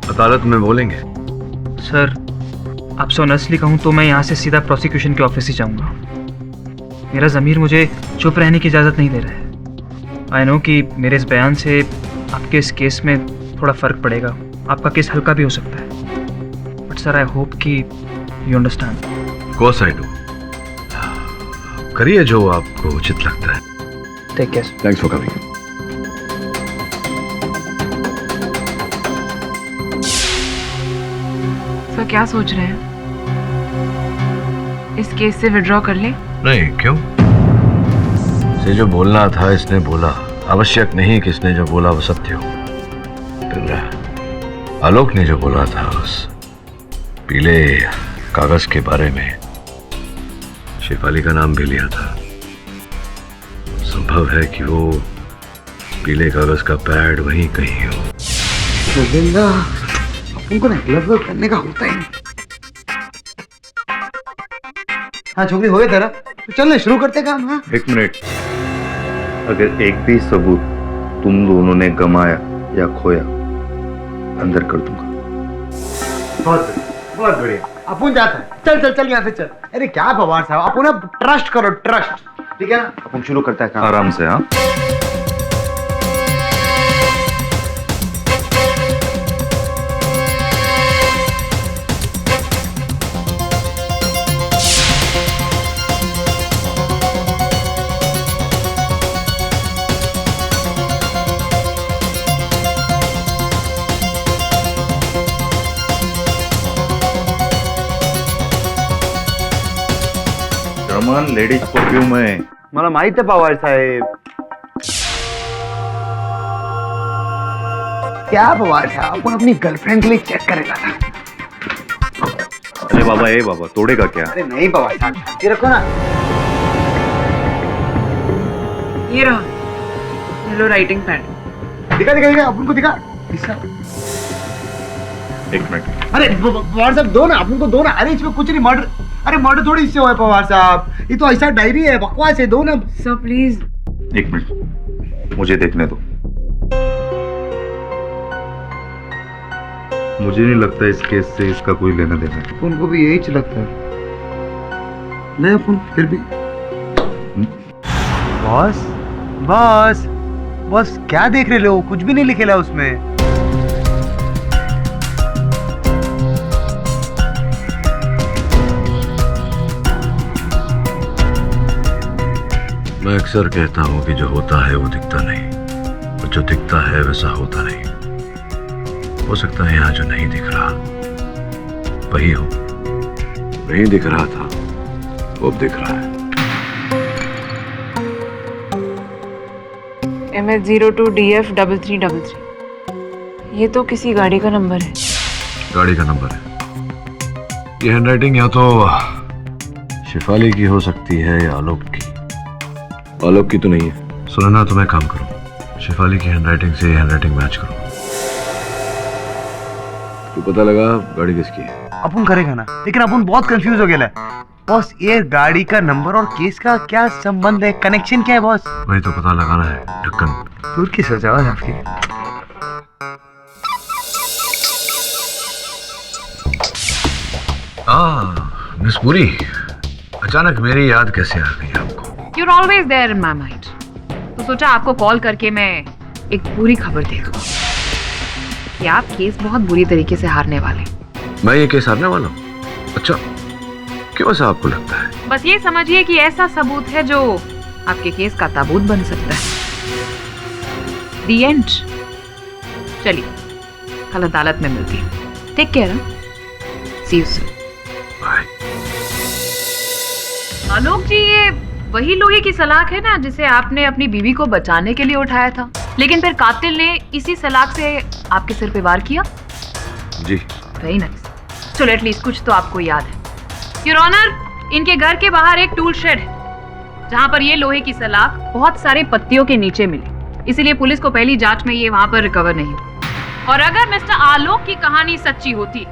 अदालत में बोलेंगे? सर, आपसे ऑनेस्टली कहूँ तो मैं यहाँ से सीधा प्रोसिक्यूशन के ऑफिस ही जाऊँगा। मेरा ज़मीर मुझे चुप रहने की इजाज़त नहीं दे रहा है। आई नो कि मेरे इस बयान से आपके इस केस में थोड़ा फ़र्क पड़ेगा, आपका केस हल्का भी हो सकता है, बट सर आई होप कि you understand. Of course I do. करिए जो आपको उचित लगता है। Take care. Thanks for coming. Sir, क्या सोच रहे हैं? इस केस से विड्रॉ कर ले? नहीं, क्यों? इसे जो बोलना था इसने बोला। आवश्यक नहीं कि इसने जो बोला वो सत्य हो। फिर आलोक ने जो बोला था उस पीले कागज के बारे में, शेफाली का नाम भी लिया था। संभव है कि वो पीले कागज का पैड वहीं कहीं हो। उनको ना ग्लव करने का होता ही नहीं। हाँ छोकरी, हो गया तेरा? तो चलने शुरू करते काम। हाँ, एक मिनट। अगर एक भी सबूत तुम दोनों ने गमाया या खोया, अंदर कर दूंगा। बहुत बढ़िया। अपन जाता है। चल चल चल, यहाँ से चल। अरे क्या पवार साहब, अपन ट्रस्ट करो, ट्रस्ट। ठीक है ना? अपन शुरू करता है काम। आराम से। हाँ, जर्मन लेडीज परफ्यूम है। मला माहित आहे पवार साहेब। क्या पवार साहब, अपन अपनी गर्लफ्रेंड के लिए चेक करेगा ना। अरे बाबा, ए बाबा, तोड़ेगा क्या? अरे नहीं पवार साहब, ये रखो ना। ये रहा, हेलो राइटिंग पैड। दिखा दिखा दिखा, अपन को दिखा। एक मिनट। अरे पवार साहब दो ना, अपन को दो ना। अरे इसमें कुछ नहीं, मर्डर। अरे मर्डर थोड़ी इससे हुआ है पवार साहब, ये तो ऐसा डायरी है, बकवास है। दो ना सर प्लीज। एक मिनट, मुझे देखने दो। मुझे नहीं लगता इस केस से इसका कोई लेना देना है। उनको भी यही लगता है। नहीं अपन फिर भी। बॉस बॉस बॉस, क्या देख रहे हो? कुछ भी नहीं लिखेला उसमें। मैं अक्सर कहता हूँ कि जो होता है वो दिखता नहीं, और जो दिखता है वैसा होता नहीं। हो सकता है यहाँ जो नहीं दिख रहा वही हो। नहीं दिख रहा था वो अब दिख रहा है। MS02DF3333। ये तो किसी गाड़ी का नंबर है। गाड़ी का नंबर है। ये हैंडराइटिंग या तो शिफाली की हो सकती है या आलोक की। आलोक की तो नहीं है। सुनना, तो मैं काम करूं, शिफाली की हैंडराइटिंग से हैंडराइटिंग मैच करूं। तो पता लगा गाड़ी किसकी है। अपन करेगा ना, लेकिन अपन बहुत कंफ्यूज हो गया है बॉस। ये गाड़ी का नंबर और केस का क्या संबंध है, कनेक्शन क्या है बॉस? वही तो पता लगाना है। ढक्कन दूर की सजा है आपकी। मिस पुरी, अचानक मेरी याद कैसे आ गई आपको? You're always there in my mind. तो सोचा आपको कॉल करके मैं एक पूरी खबर दे दूं कि आप केस बहुत बुरी तरीके से हारने वाले। मैं ये केस हारने वाला हूँ? अच्छा, क्यों ऐसा आपको लगता है? बस ये समझिए कि ऐसा सबूत है जो आपके केस का ताबूत बन सकता है। The end. चलिए, कल अदालत में मिलती है। Take care. See you soon. Bye. Alok ji, ये वही लोहे की सलाख है ना जिसे आपने अपनी बीवी को बचाने के लिए उठाया था, लेकिन फिर कातिल ने इसी सलाख से आपके सिर पे वार किया? जी। Very nice. चलो एटलीस्ट कुछ तो आपको याद है। योर ऑनर, इनके घर के बाहर एक टूल शेड है जहां पर ये लोहे की सलाख बहुत सारे पत्तियों के नीचे मिली, इसीलिए पुलिस को पहली जांच में ये वहां पर रिकवर नहीं हुई। और अगर मिस्टर आलोक की कहानी सच्ची होती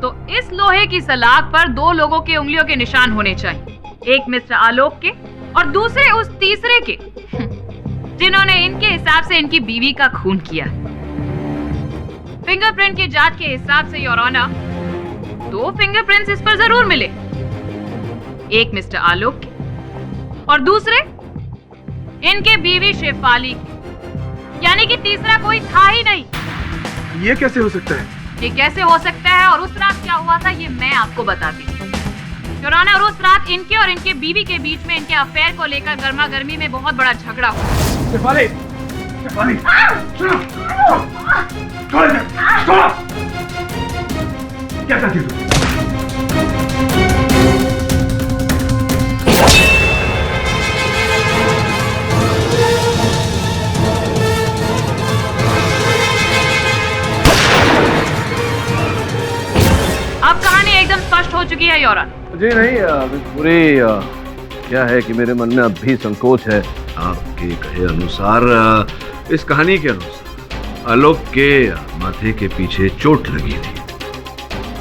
तो इस लोहे की सलाख पर 2 लोगों के उंगलियों के निशान होने चाहिए, एक मिस्टर आलोक के और दूसरे उस तीसरे के जिन्होंने इनके हिसाब से इनकी बीवी का खून किया। फिंगरप्रिंट की जांच के हिसाब से योर ऑनर 2 फिंगरप्रिंट्स इस पर जरूर मिले, एक मिस्टर आलोक के और दूसरे इनके बीवी शेफाली की, यानी कि तीसरा कोई था ही नहीं। ये कैसे हो सकता है? ये कैसे हो सकता है और उस रात क्या हुआ था ये मैं आपको बताती हूँ। योर ऑनर, उस रात इनके और इनके बीवी के बीच में इनके अफेयर को लेकर गर्मा गर्मी में बहुत बड़ा झगड़ा हुआ। शेफाली, शेफाली, सुनो, छोड़ दे, छोड़। क्या करती तू? अब कहानी एकदम स्पष्ट हो चुकी है योर ऑनर। जी नहीं, पूरी क्या है कि मेरे मन में अब भी संकोच है। आपके कहे अनुसार, इस कहानी के अनुसार आलोक के माथे के पीछे चोट लगी थी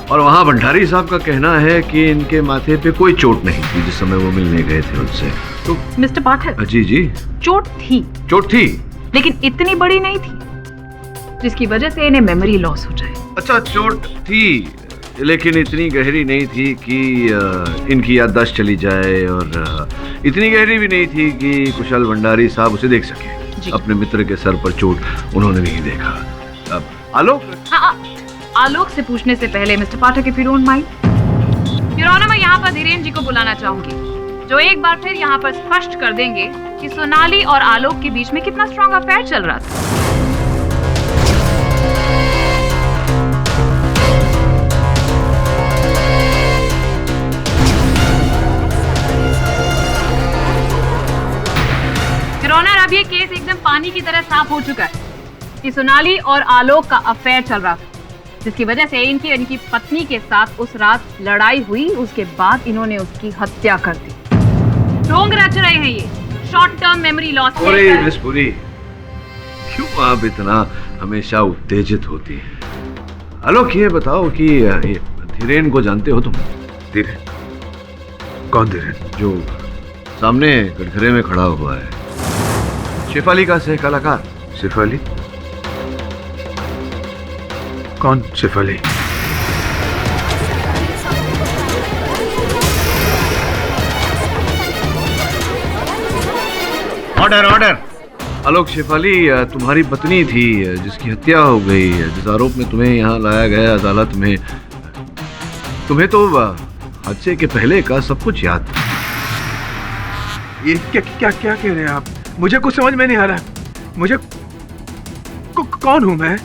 और वहां भंडारी साहब का कहना है कि इनके माथे पे कोई चोट नहीं थी जिस समय वो मिलने गए थे उनसे। तो मिस्टर पाठक, जी जी, चोट थी, लेकिन इतनी बड़ी नहीं थी जिसकी वजह से इन्हें मेमोरी लॉस हो जाए। अच्छा, चोट थी लेकिन इतनी गहरी नहीं थी कि इनकी याददाश्त चली जाए और इतनी गहरी भी नहीं थी कि कुशल भंडारी साहब उसे देख सके। अपने मित्र के सर पर चोट उन्होंने नहीं देखा। अब आलोक, आलोक से पूछने से पहले mister Pathak, if you don't mind your honour, मैं यहाँ पर धीरेन्द्र जी को बुलाना चाहूंगी जो एक बार फिर यहाँ पर स्पष्ट कर देंगे कि सोनाली और आलोक के बीच में कितना स्ट्रॉन्ग अफेयर चल रहा था। अब ये केस एकदम पानी की तरह साफ हो चुका है कि सोनाली और आलोक का अफेयर चल रहा था, जिसकी वजह से इनकी पत्नी के साथ उस रात लड़ाई हुई। उसके बाद इन्होंने उसकी हत्या कर दी। ढोंग रच रहे हैं ये short term memory loss. Miss Puri, क्यों आप इतना हमेशा उत्तेजित होती है? आलोक, ये बताओ कि धीरेन को जानते हो तुम? धीरेन? कौन धीरेन? जो सामने कटघरे में खड़ा हुआ है, शेफाली का सह कलाकार। शेफाली? कौन शेफाली? Order, order. आलोक, शेफाली तुम्हारी पत्नी थी जिसकी हत्या हो गई, जिस आरोप में तुम्हें यहाँ लाया गया अदालत में। तुम्हें तो हादसे के पहले का सब कुछ याद था। ये क्या क्या क्या कह रहे हैं आप? मुझे कुछ समझ में नहीं आ रहा। मुझे कौन हूं मैं?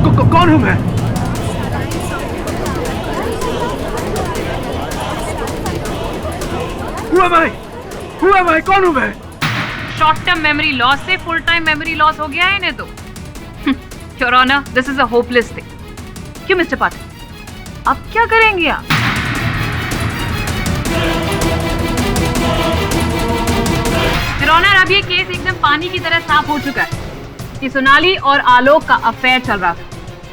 कौन हूं मैं? Who am I? कौन हूं मैं? शॉर्ट टर्म मेमोरी लॉस से फुल टाइम मेमोरी लॉस हो गया है इन्हें तो। Your honour, this is a hopeless thing. क्यों मिस्टर पाठक, अब क्या करेंगे आप? योर ऑनर, अब ये केस एकदम पानी की तरह साफ हो चुका है कि सोनाली और आलोक का अफेयर चल रहा था,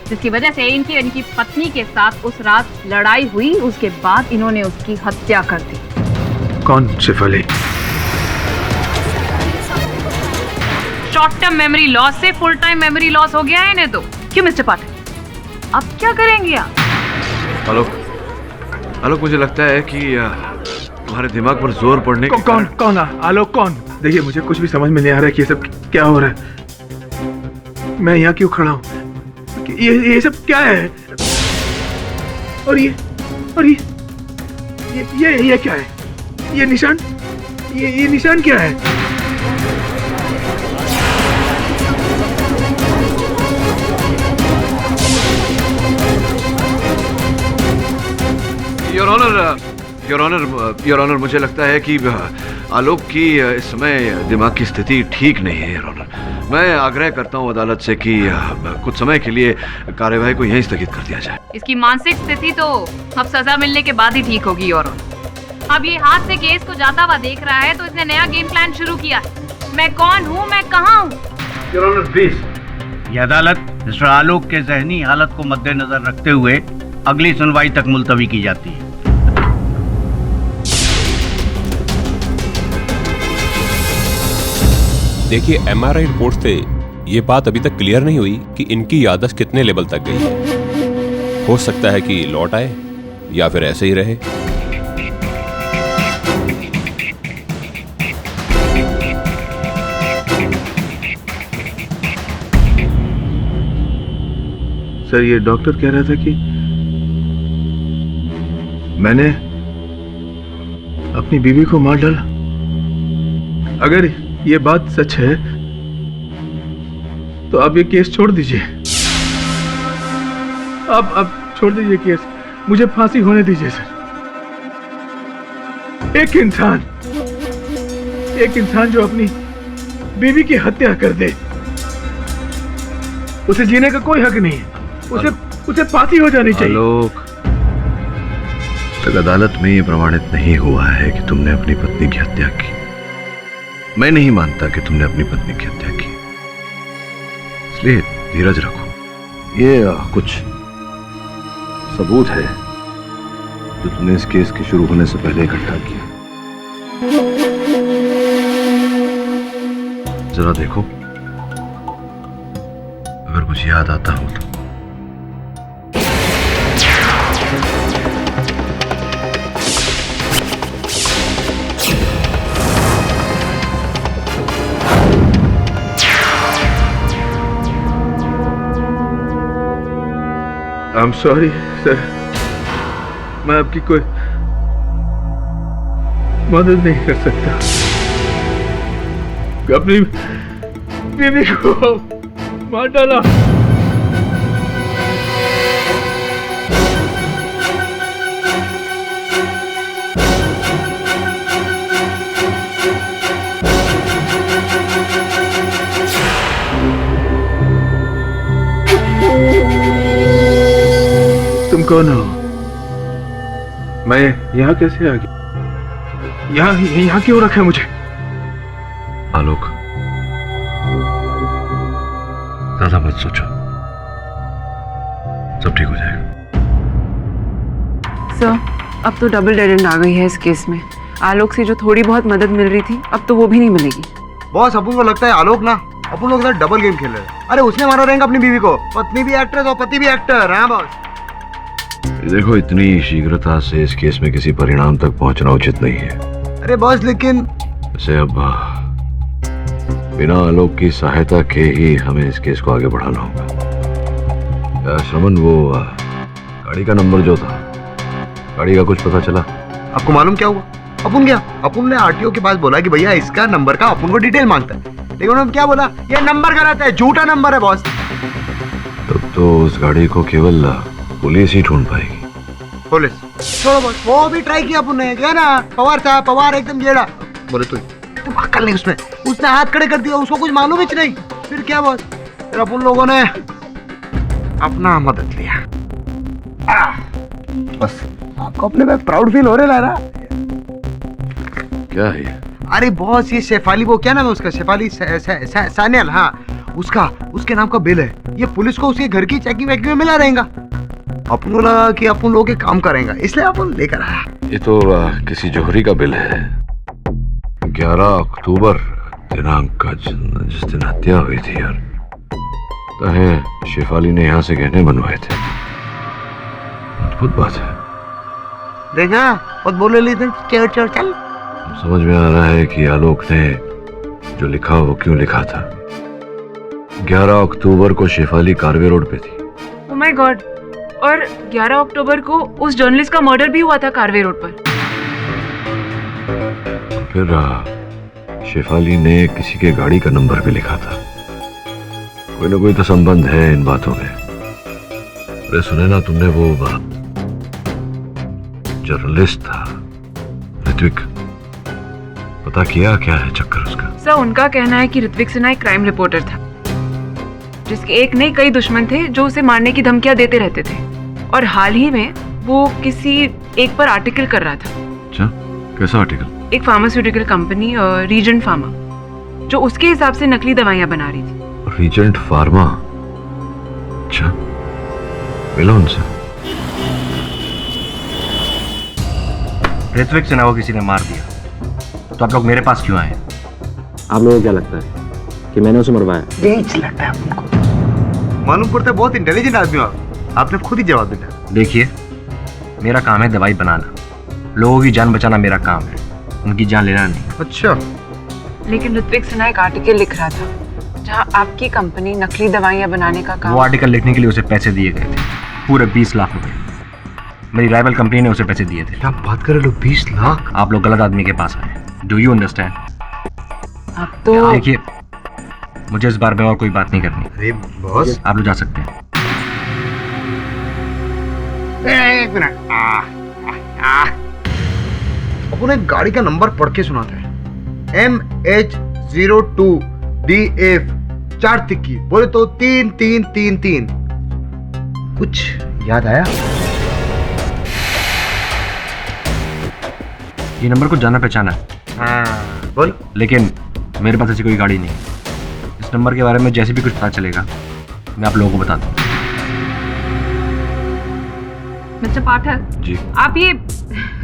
जिसकी वजह से इनकी पत्नी के साथ उस रात लड़ाई हुई। उसके बाद इन्होंने उसकी हत्या कर दी। कौन Shefali? Short term memory loss से फुल टाइम मेमोरी लॉस हो गया है इन्हें तो। क्यों मिस्टर पाठक, अब क्या करेंगे आप? आलोक, मुझे लगता है कि तुम्हारे दिमाग पर जोर पड़ने के कौन? आलोक कौन? देखिए, मुझे कुछ भी समझ में नहीं आ रहा है कि ये सब क्या हो रहा है। मैं यहाँ क्यों खड़ा हूँ? ये सब क्या है? और ये क्या है? ये निशान क्या है? योर ऑनर, मुझे लगता है कि आलोक की इस समय दिमाग की स्थिति ठीक नहीं है। योर ऑनर, मैं आग्रह करता हूं अदालत से कि कुछ समय के लिए कार्यवाही को यहीं स्थगित कर दिया जाए। इसकी मानसिक स्थिति तो अब सजा मिलने के बाद ही ठीक होगी। योर ऑनर, अब ये हाथ से केस को जाता हुआ देख रहा है तो इसने नया गेम प्लान शुरू किया है। मैं कौन हूँ, मैं कहाँ हूँ? Your honour please. ये अदालत मिस्टर आलोक के जहनी हालत को मद्देनजर रखते हुए अगली सुनवाई तक मुलतवी की जाती है। देखिए, एमआरआई रिपोर्ट से ये बात अभी तक क्लियर नहीं हुई कि इनकी याददाश्त कितने लेवल तक गई है। हो सकता है कि लौट आए या फिर ऐसे ही रहे। सर, ये डॉक्टर कह रहा था कि मैंने अपनी बीवी को मार डाला। अगर ये बात सच है तो आप ये केस छोड़ दीजिए। आप छोड़ दीजिए केस, मुझे फांसी होने दीजिए सर। एक इंसान जो अपनी बीवी की हत्या कर दे, उसे जीने का कोई हक नहीं है। उसे फांसी हो जानी चाहिए। आलोक, तक अदालत में ये प्रमाणित नहीं हुआ है कि तुमने अपनी पत्नी की हत्या की। मैं नहीं मानता कि तुमने अपनी पत्नी की हत्या की, इसलिए धीरज रखो। ये कुछ सबूत है जो तुमने इस केस के शुरू होने से पहले इकट्ठा किया। जरा देखो, अगर कुछ याद आता हो तो। I'm sorry, sir. मैं आपकी कोई मदद नहीं कर सकता। अपनी बीवी को मार डाला। तुम कौन हो? मैं यहाँ कैसे आ गया? यहाँ क्यों रखा है मुझे? आलोक, ज्यादा मत सोचो, सब ठीक हो जाएगा। सर, अब तो डबल डेड एंड आ गई है इस केस में। आलोक से जो थोड़ी बहुत मदद मिल रही थी, अब तो वो भी नहीं मिलेगी। बॉस, अपन को लगता है आलोक ना अपन लोग इधर डबल गेम खेल रहे हैं। अरे उसने मारा रहेगा अपनी बीवी को। पत्नी भी एक्ट्रेस और पति भी एक्टर। हाँ बॉस। देखो, इतनी शीघ्रता से इस केस में किसी परिणाम तक पहुंचना उचित नहीं है। अरे बॉस, लेकिन वैसे अब बिना आलोक की सहायता के ही हमें इस केस को आगे बढ़ाना होगा। श्रवण, वो गाड़ी का नंबर जो था, गाड़ी का कुछ पता चला? आपको मालूम क्या हुआ? अपन गया, अपन ने आरटीओ के पास बोला कि भैया इसका नंबर का अपन को डिटेल मांगता है, लेकिन उन्होंने क्या बोला, ये नंबर गलत है, झूठा नंबर है बॉस। तब तो उस गाड़ी को केवल पुलिस ही ढूंढ पाएगी। पुलिस छोड़ो बॉस, वो भी ट्राई किया अपन ने, क्या ना पवार साहब, पवार एकदम जेड़ा बोले तो अक्ल नहीं उसमें, उसने हाथ खड़े कर दिया, उसको कुछ मालूम ही नहीं। फिर क्या बॉस, फिर अपन लोगों ने अपना मदद लिया। बस आपको अपने पे प्राउड फील हो रहा है ना? क्या है ये? अरे बॉस ये शेफाली, वो क्या नाम है उसका, शेफाली सान्याल, हाँ उसके नाम का बिल है। ये पुलिस को उसके घर की चेकिंग वेकिंग में मिला रहेगा। अपन को लगा कि अपन लोग काम करेंगे, इसलिए अपन लेकर आया। ये तो किसी जौहरी का बिल है। 11 अक्टूबर दिनांक का जिस दिन हत्या हुई थी यार, तो शेफाली ने यहाँ से गहने बनवाए थे। अद्भुत बात है। देखा और बोले ली चल चल। समझ में आ रहा है कि आलोक ने जो लिखा वो क्यों लिखा था। 11 अक्टूबर को शेफाली कारवे रोड पे थी। ओह माय गॉड, और 11 अक्टूबर को उस जर्नलिस्ट का मर्डर भी हुआ था कारवे रोड पर। फिर शेफाली ने किसी के गाड़ी का नंबर भी लिखा था। कोई ना कोई तो संबंध है इन बातों में। अरे सुने ना तुमने, वो जर्नलिस्ट था ऋत्विक, पता किया क्या है चक्कर उसका? सर उनका कहना है कि ऋत्विक सिन्हा एक क्राइम रिपोर्टर था, जिसके एक नहीं कई दुश्मन थे जो उसे मारने की धमकियां देते रहते थे, और हाल ही में वो किसी एक पर आर्टिकल कर रहा था। अच्छा, कैसा आर्टिकल? एक फार्मास्यूटिकल कंपनी रीजेंट फार्मा, जो उसके हिसाब से नकली दवाइयां बना रही थी। Regent Pharma? अच्छा, मिलो उनसे। ऋत्विक सिन्हा को किसी ने मार दिया, तो आप लोग मेरे पास क्यों आए? आप लोगों को क्या लगता है कि मैंने उसे मरवाया? बेच लगता है आपको, मालूम पड़ता है बहुत इंटेलिजेंट आदमी हो आपने खुद ही जवाब दिया। देखिए, मेरा काम है दवाई बनाना, लोगों की जान बचाना मेरा काम है, उनकी जान लेना नहीं। अच्छा, लेकिन ऋत्विक सिन्हा एक आर्टिकल लिख रहा था जहां आपकी कंपनी नकली दवाइयां बनाने का काम। वो आर्टिकल लिखने के लिए उसे पैसे दिए गए थे, पूरे 20 लाख रुपए। मेरी राइवल कंपनी ने उसे पैसे दिए थे। क्या बात कर रहे हो, 20 लाख? आप लोग गलत आदमी के पास आए। Do you understand? आप तो देखिए, मुझे इस बार में और कोई बात नहीं करनी। अरे बॉस, आप लोग जा सकते हैं। एक मिनट, अपन एक गाड़ी का नंबर पढ़ के सुनाते हैं, MH02DF 4 तिक्की, बोले तो 3333। कुछ याद आया? ये नंबर को जाना पहचाना है। हाँ बोल। लेकिन मेरे पास ऐसी कोई गाड़ी नहीं। इस नंबर के बारे में जैसे भी कुछ पता चलेगा मैं आप लोगों को बता दूँ। मिस्टर पाठक जी, आप ये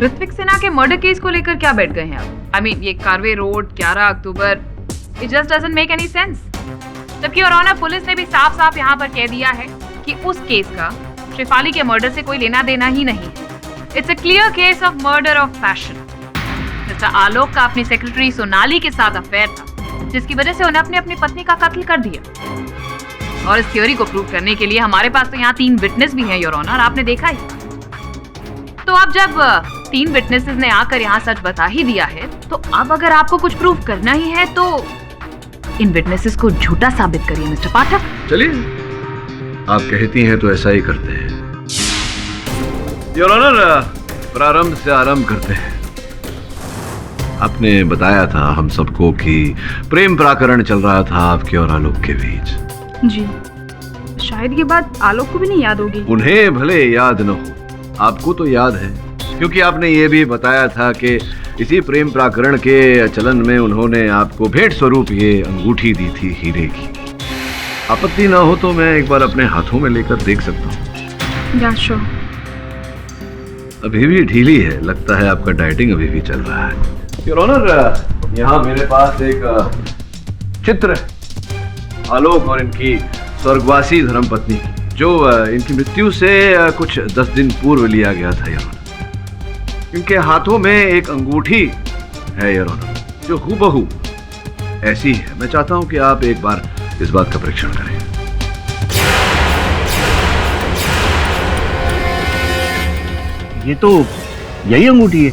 ऋत्विक सिन्हा के मर्डर केस को लेकर क्या बैठ गए हैं आप? आई मीन ये Karve road 11 October, it just doesn't make any sense. जबकि योर ऑनर पुलिस ने भी साफ साफ यहाँ पर कह दिया है कि उस केस का शेफाली के मर्डर से कोई लेना देना ही नहीं है। It's a clear case of murder of passion. Mister Alok का अपनी सेक्रेटरी सोनाली के साथ अफेयर था, जिसकी वजह से उन्हें अपनी अपनी का कत्ल कर दिया। और इस थ्योरी को प्रूव करने के लिए हमारे पास तो यहाँ 3 विटनेस भी हैं योर ऑनर, आपने देखा ही। तो अब जब 3 विटनेसेस ने आकर यहाँ सच बता ही दिया है, तो अब अगर आपको कुछ प्रूव करना ही है तो इन विटनेसेस को झूठा साबित करिए मिस्टर पाठक। चलिए, आप कहती हैं तो ऐसा ही करते हैं। योर ऑनर, प्रारंभ से आरंभ करते हैं। आपने बताया था हम सबको कि प्रेम प्रकरण चल रहा था आपके और आलोक के बीच। जी, शायद ये बात आलोक को भी नहीं याद होगी। उन्हें भले याद न हो, आपको तो याद है, क्योंकि आपने ये भी बताया था कि इसी प्रेम प्रकरण के चलन में उन्होंने आपको भेंट स्वरूप ये अंगूठी दी थी हीरे की। आपत्ति ना हो तो मैं एक बार अपने हाथों में लेकर देख सकता हूँ? या श्योर। अभी भी ढीली है, लगता है आपका डाइटिंग अभी भी चल रहा है। योर ऑनर, यहाँ मेरे पास एक चित्र है आलोक और इनकी स्वर्गवासी धर्मपत्नी, जो इनकी मृत्यु से कुछ 10 दिन पूर्व लिया गया था। योर ऑनर, इनके हाथों में एक अंगूठी है योर ऑनर, जो हूबहू ऐसी है। मैं चाहता हूं कि आप एक बार इस बात का परीक्षण करें। ये तो यही अंगूठी है।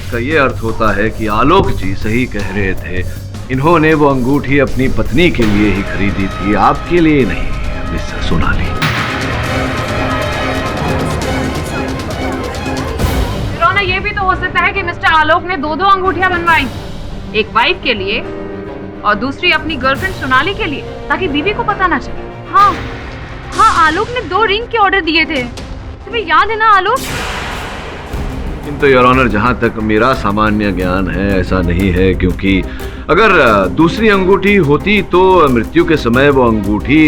इसका ये अर्थ होता है कि आलोक जी सही कह रहे थे। इन्होंने वो अंगूठी अपनी पत्नी के लिए ही खरीदी थी, आपके लिए नहीं, मिस सोनाली। रोना, ये भी तो हो सकता है कि मिस्टर आलोक ने दो अंगूठियां बनवाई, एक वाइफ के लिए और दूसरी अपनी गर्लफ्रेंड सोनाली के लिए, ताकि बीवी को पता ना चले। हाँ हाँ, आलोक ने 2 रिंग के ऑर्डर दिए थे, तुम्हें याद है ना आलोक? किंतु योर ऑनर, जहां तक मेरा सामान्य ज्ञान है ऐसा नहीं है, क्योंकि अगर दूसरी अंगूठी होती तो मृत्यु के समय वो अंगूठी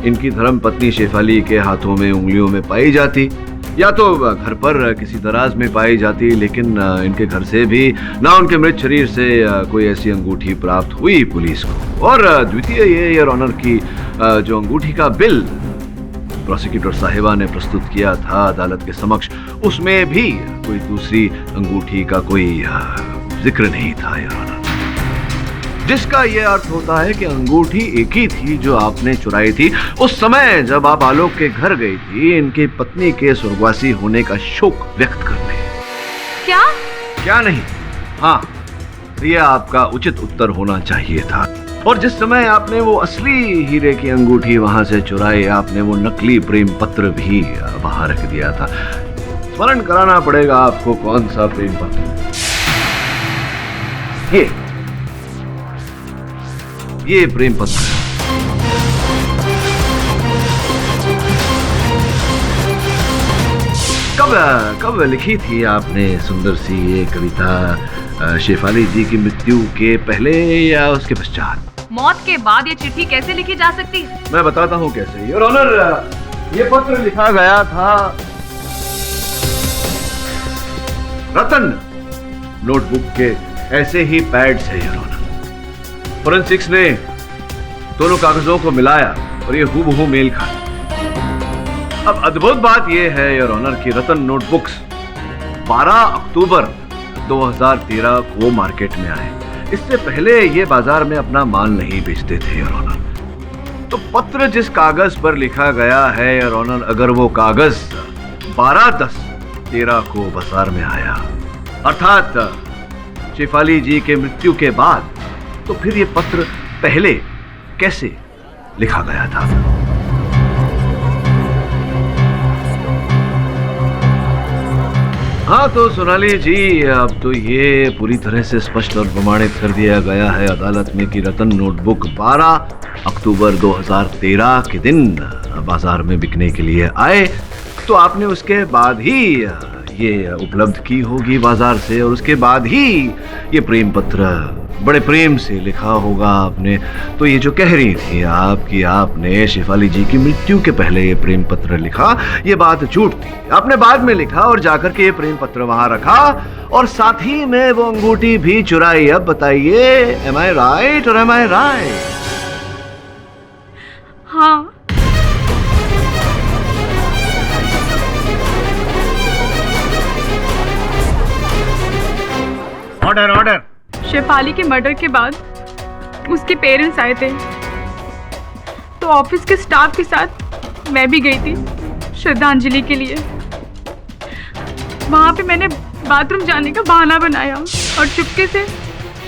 इनकी धर्मपत्नी शेफाली के हाथों में, उंगलियों में पाई जाती, या तो घर पर किसी दराज में पाई जाती, लेकिन इनके घर से भी ना उनके मृत शरीर से कोई ऐसी अंगूठी प्राप्त हुई पुलिस को। और द्वितीय ये योर ऑनर की जो अंगूठी का बिल प्रोसिक्यूटर साहिबा ने प्रस्तुत किया था अदालत के समक्ष, उसमें भी कोई दूसरी अंगूठी का कोई जिक्र नहीं था योर ऑनर, जिसका यह अर्थ होता है कि अंगूठी एक ही थी जो आपने चुराई थी उस समय जब आप आलोक के घर गई थी इनकी पत्नी के स्वर्गवासी होने का शोक व्यक्त करने। क्या नहीं, हाँ, यह आपका उचित उत्तर होना चाहिए था। और जिस समय आपने वो असली हीरे की अंगूठी वहां से चुराई, आपने वो नकली प्रेम पत्र भी वहां रख दिया था। स्मरण कराना पड़ेगा आपको, कौन सा प्रेम पत्र? ये प्रेम पत्र। कब लिखी थी आपने सुंदर सी ये कविता? शेफाली जी की मृत्यु के पहले या उसके पश्चात? मौत के बाद ये चिट्ठी कैसे लिखी जा सकती है? मैं बताता हूँ कैसे। योर ऑनर, ये पत्र लिखा गया था रतन नोटबुक के ऐसे ही पैड से योर ऑनर। फोरेंसिक्स ने दोनों कागजों को मिलाया और ये हूबहू मेल खाया। अब अद्भुत बात यह है योर ऑनर कि रतन नोटबुक्स 12 अक्टूबर 2013 को मार्केट में आए। इससे पहले ये बाजार में अपना माल नहीं बेचते थे योर ऑनर। तो पत्र जिस कागज पर लिखा गया है योर ऑनर, अगर वो कागज 12/10/13 को बाजार में आया, अर्थात शेफाली जी के मृत्यु के बाद, तो फिर ये पत्र पहले कैसे लिखा गया था? हाँ तो सोनाली जी, अब तो ये पूरी तरह से स्पष्ट और प्रमाणित कर दिया गया है अदालत में कि रतन नोटबुक 12 अक्टूबर 2013 के दिन बाजार में बिकने के लिए आए, तो आपने उसके बाद ही ये उपलब्ध की होगी बाजार से, और उसके बाद ही ये प्रेम पत्र बड़े प्रेम से लिखा होगा आपने। तो ये जो कह रही थी आप कि आपने शेफाली जी की मृत्यु के पहले ये प्रेम पत्र लिखा, ये बात झूठ थी। आपने बाद में लिखा और जाकर के ये प्रेम पत्र वहां रखा और साथ ही में वो अंगूठी भी चुराई। अब बताइए, एम आई राइट और एम आई राइट? हाँ। Order order. शेफाली के मर्डर के बाद उसके पेरेंट्स आए थे, तो ऑफिस के स्टाफ के साथ मैं भी गई थी श्रद्धांजलि के लिए। वहाँ पे मैंने बाथरूम जाने का बहाना बनाया और चुपके से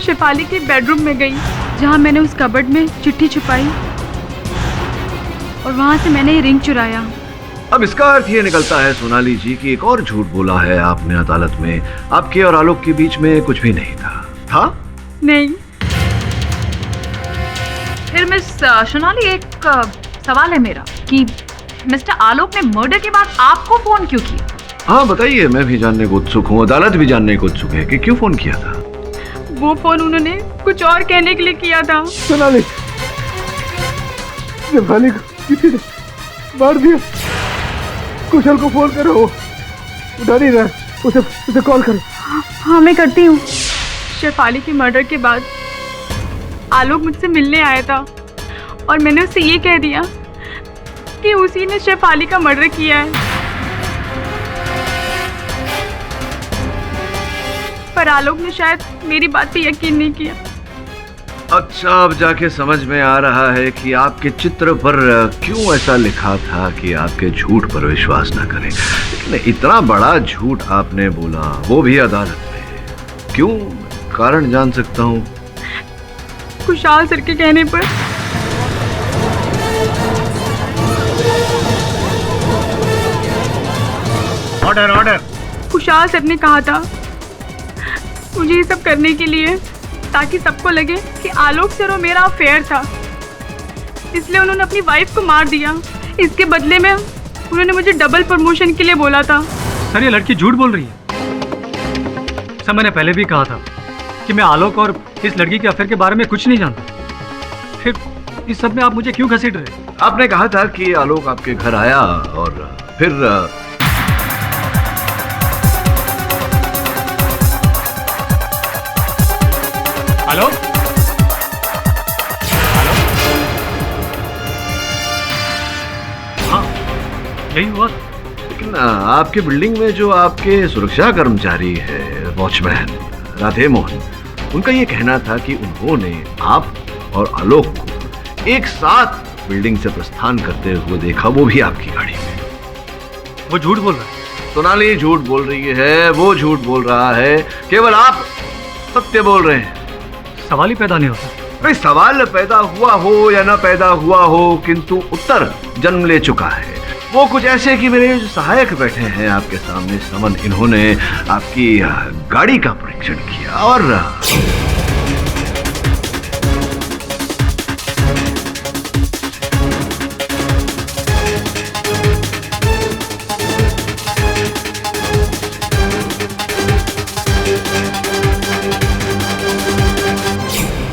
शेफाली के बेडरूम में गई, जहाँ मैंने उस कबर्ड में चिट्ठी छुपाई और वहाँ से मैंने ये रिंग चुराया। अब इसका अर्थ ये निकलता है सोनाली जी कि एक और झूठ बोला है आपने अदालत में। आपके और आलोक के बीच में कुछ भी नहीं था। नहीं। फिर मिस सोनाली, एक सवाल है मेरा कि मिस्टर आलोक ने मर्डर के बाद आपको फोन क्यों किया? हाँ बताइए, मैं भी जानने को उत्सुक हूँ, अदालत भी जानने को उत्सुक है कि क्यों फोन किया था। वो फोन उन्होंने कुछ और कहने के लिए किया था। सोनाली, शेफाली को किसी ने मार दिया। कुशल को फोन करो, उठा नहीं रहा, उसे कॉल करो। हाँ मैं करती हूँ। शेफाली के मर्डर के बाद आलोक मुझसे मिलने आया था और मैंने उससे ये कह दिया कि उसी ने शेफाली का मर्डर किया है, पर आलोक ने शायद मेरी बात पे यकीन नहीं किया। अच्छा, अब जाके समझ में आ रहा है कि आपके चित्र पर क्यों ऐसा लिखा था कि आपके झूठ पर विश्वास न करें। लेकिन इतना बड़ा झूठ आपने बोला, वो भी अदालत में। क्यों, कारण जान सकता हूँ? खुशहाल सर के कहने पर। Order order. खुशहाल सर ने कहा था मुझे ये सब करने के लिए ताकि सबको लगे कि आलोक सर और मेरा अफेयर था, इसलिए उन्होंने अपनी वाइफ को मार दिया। इसके बदले में उन्होंने मुझे डबल प्रमोशन के लिए बोला था। सर ये लड़की झूठ बोल रही है। सर मैंने पहले भी कहा था कि मैं आलोक और इस लड़की के अफेयर के बारे में कुछ नहीं जानता, फिर इस सब में आप मुझे क्यों घसीट रहे? आपने कहा था कि आलोक आपके घर आया और फिर आलोक? हाँ यही हुआ। लेकिन आपके बिल्डिंग में जो आपके सुरक्षा कर्मचारी है, वॉचमैन राधे मोहन, उनका ये कहना था कि उन्होंने आप और आलोक को एक साथ बिल्डिंग से प्रस्थान करते हुए देखा, वो भी आपकी गाड़ी में। वो झूठ बोल रहा है। सोनाली झूठ बोल रही है, वो झूठ बोल रहा है, केवल आप सत्य बोल रहे हैं। सवाल ही पैदा नहीं होता। अरे सवाल पैदा हुआ हो या ना पैदा हुआ हो, किंतु उत्तर जन्म ले चुका है। वो कुछ ऐसे कि मेरे जो सहायक बैठे हैं आपके सामने समन, इन्होंने आपकी गाड़ी का परीक्षण किया और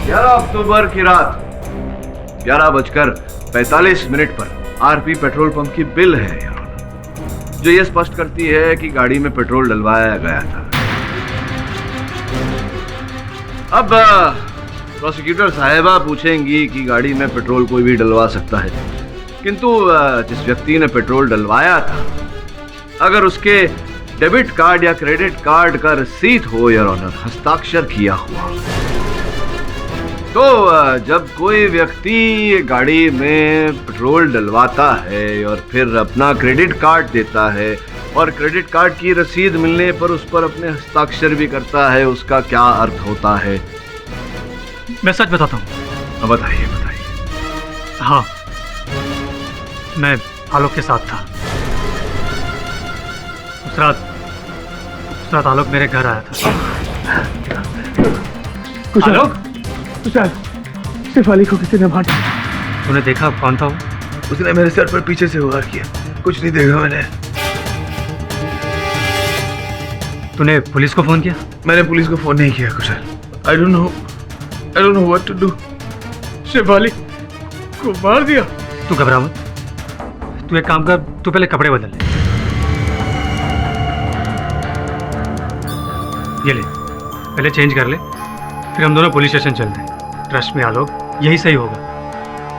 11 अक्टूबर की रात 11:45 पर आरपी पेट्रोल पंप की बिल है जो ये स्पष्ट करती है कि गाड़ी में पेट्रोल डलवाया गया था। अब प्रोसिक्यूटर साहिबा पूछेंगी कि गाड़ी में पेट्रोल कोई भी डलवा सकता है, किंतु जिस व्यक्ति ने पेट्रोल डलवाया था, अगर उसके डेबिट कार्ड या क्रेडिट कार्ड का रसीद हो योर ऑनर, हस्ताक्षर किया हुआ, तो जब कोई व्यक्ति गाड़ी में पेट्रोल डलवाता है और फिर अपना क्रेडिट कार्ड देता है और क्रेडिट कार्ड की रसीद मिलने पर उस पर अपने हस्ताक्षर भी करता है, उसका क्या अर्थ होता है? मैं सच बताता हूँ। बताइए बताइए। हाँ, मैं आलोक के साथ था। उस रात आलोक मेरे घर आया था। आलोक? शेफाली को किसी ने मारा। तूने देखा कौन था वो? उसने मेरे सर पर पीछे से वार किया। कुछ नहीं देखा मैंने। तूने पुलिस को फोन किया? मैंने पुलिस को फोन नहीं किया कुशल। I don't know what to do। Shefali को मार दिया। तू घबरा मत। तू एक काम कर, तू पहले कपड़े बदल ले। ये ले, पहले चेंज कर ले, फिर हम दोनों पुलिस स्टेशन चलते हैं। ट्रस्ट में आलोक, यही सही होगा।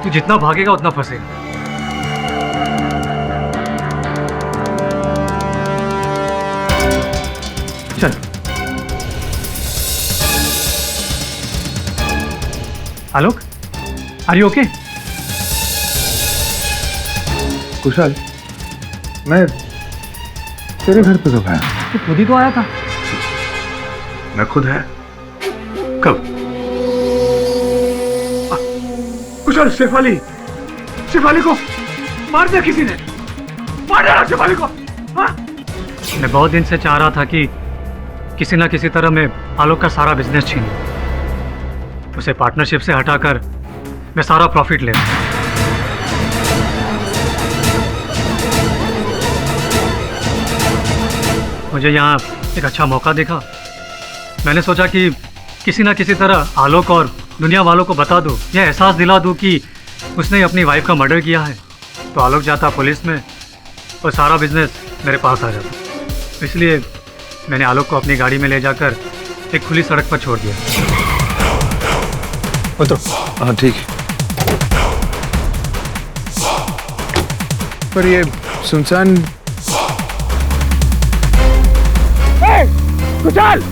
तू जितना भागेगा उतना फंसेगा। चल। आलोक, आर यू ओके? कुशल, मैं तेरे घर पे कब आया? तू खुद ही तो आया था। मैं खुद है? कब? कुशल, शेफाली को मार दिया किसी ने। मार दिया शेफाली को। हाँ? मैं बहुत दिन से चाह रहा था कि किसी ना किसी तरह मैं आलोक का सारा बिजनेस छीन लूं, उसे पार्टनरशिप से हटाकर मैं सारा प्रॉफिट ले लूं। मुझे यहाँ एक अच्छा मौका देखा। मैंने सोचा कि किसी ना किसी तरह आलोक और दुनिया वालों को बता दूं, यह एहसास दिला दूं कि उसने अपनी वाइफ का मर्डर किया है, तो आलोक जाता पुलिस में और सारा बिजनेस मेरे पास आ जाता। इसलिए मैंने आलोक को अपनी गाड़ी में ले जाकर एक खुली सड़क पर छोड़ दिया। उतरो। हाँ ठीक है। पर ये सुनसान। कुशल!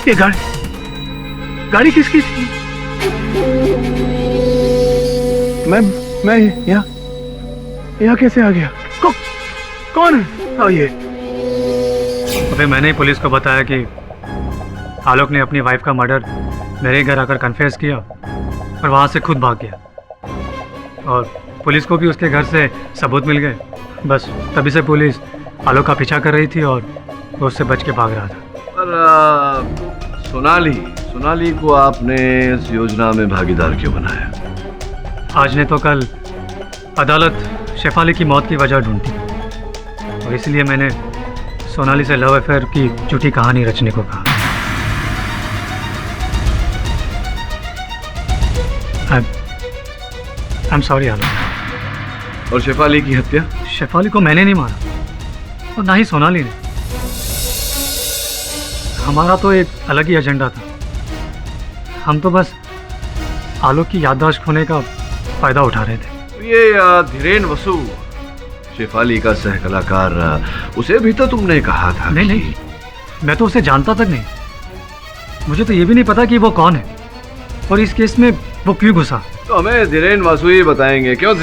ये गाड़ी किसकी थी? मैं यहाँ कैसे आ गया? कौन है ये? अबे मैंने ही पुलिस को बताया कि आलोक ने अपनी वाइफ का मर्डर मेरे घर आकर कन्फेस किया और वहाँ से खुद भाग गया, और पुलिस को भी उसके घर से सबूत मिल गए। बस तभी से पुलिस आलोक का पीछा कर रही थी और वो उससे बच के भाग रहा था। पर सोनाली को आपने इस योजना में भागीदार क्यों बनाया? आज ने तो कल अदालत शेफाली की मौत की वजह ढूंढती और इसलिए मैंने सोनाली से लव अफेयर की झूठी कहानी रचने को कहा। आई एम सॉरी आलोक। और शेफाली की हत्या? शेफाली को मैंने नहीं मारा और ना ही सोनाली ने। हमारा तो एक अलग ही एजेंडा था। हम तो बस आलोक की याददाश्त खोने का फायदा उठा रहे थे। ये धीरेन वसु, शेफाली का सह कलाकार, उसे भी तो तुमने कहा था। नहीं, मैं तो उसे जानता तक नहीं। मुझे तो ये भी नहीं पता कि वो कौन है और इस केस में वो क्यों घुसा। तो हमें धीरेन वसु ही बताएंगे। क्यों?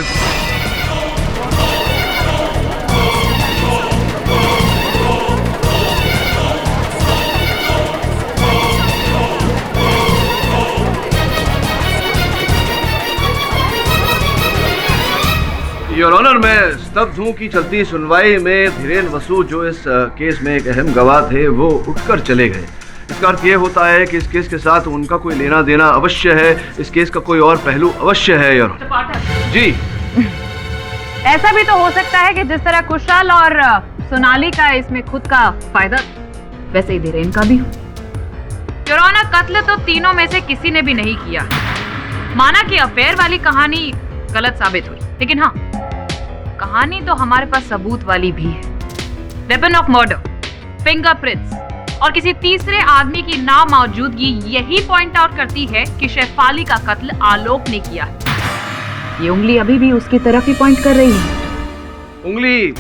योर ऑनर, मैं स्तब्ध हूँ कि चलती सुनवाई में धीरेन वसु, जो इस केस में एक अहम गवाह थे, वो उठकर चले गए। इसका अर्थ ये होता है कि इस केस के साथ उनका कोई लेना देना अवश्य है। इस केस का कोई और पहलू अवश्य है। योर ऑनर जी, ऐसा भी तो हो सकता है कि जिस तरह कुशल और सोनाली का इसमें खुद का फायदा, वैसे ही धीरेन का भी हो। योर ऑनर, कत्ल तो तीनों में से किसी ने भी नहीं किया। माना कि अफेयर वाली कहानी गलत साबित हुई, लेकिन हाँ, कहानी तो हमारे पास सबूत वाली भी है। वेपन ऑफ मर्डर, फिंगरप्रिंट्स और किसी तीसरे आदमी की नामौजूदगी यही पॉइंट आउट करती है कि शेफाली का कत्ल आलोक ने किया है। ये उंगली अभी भी उसकी तरफ ही पॉइंट कर रही है। उंगली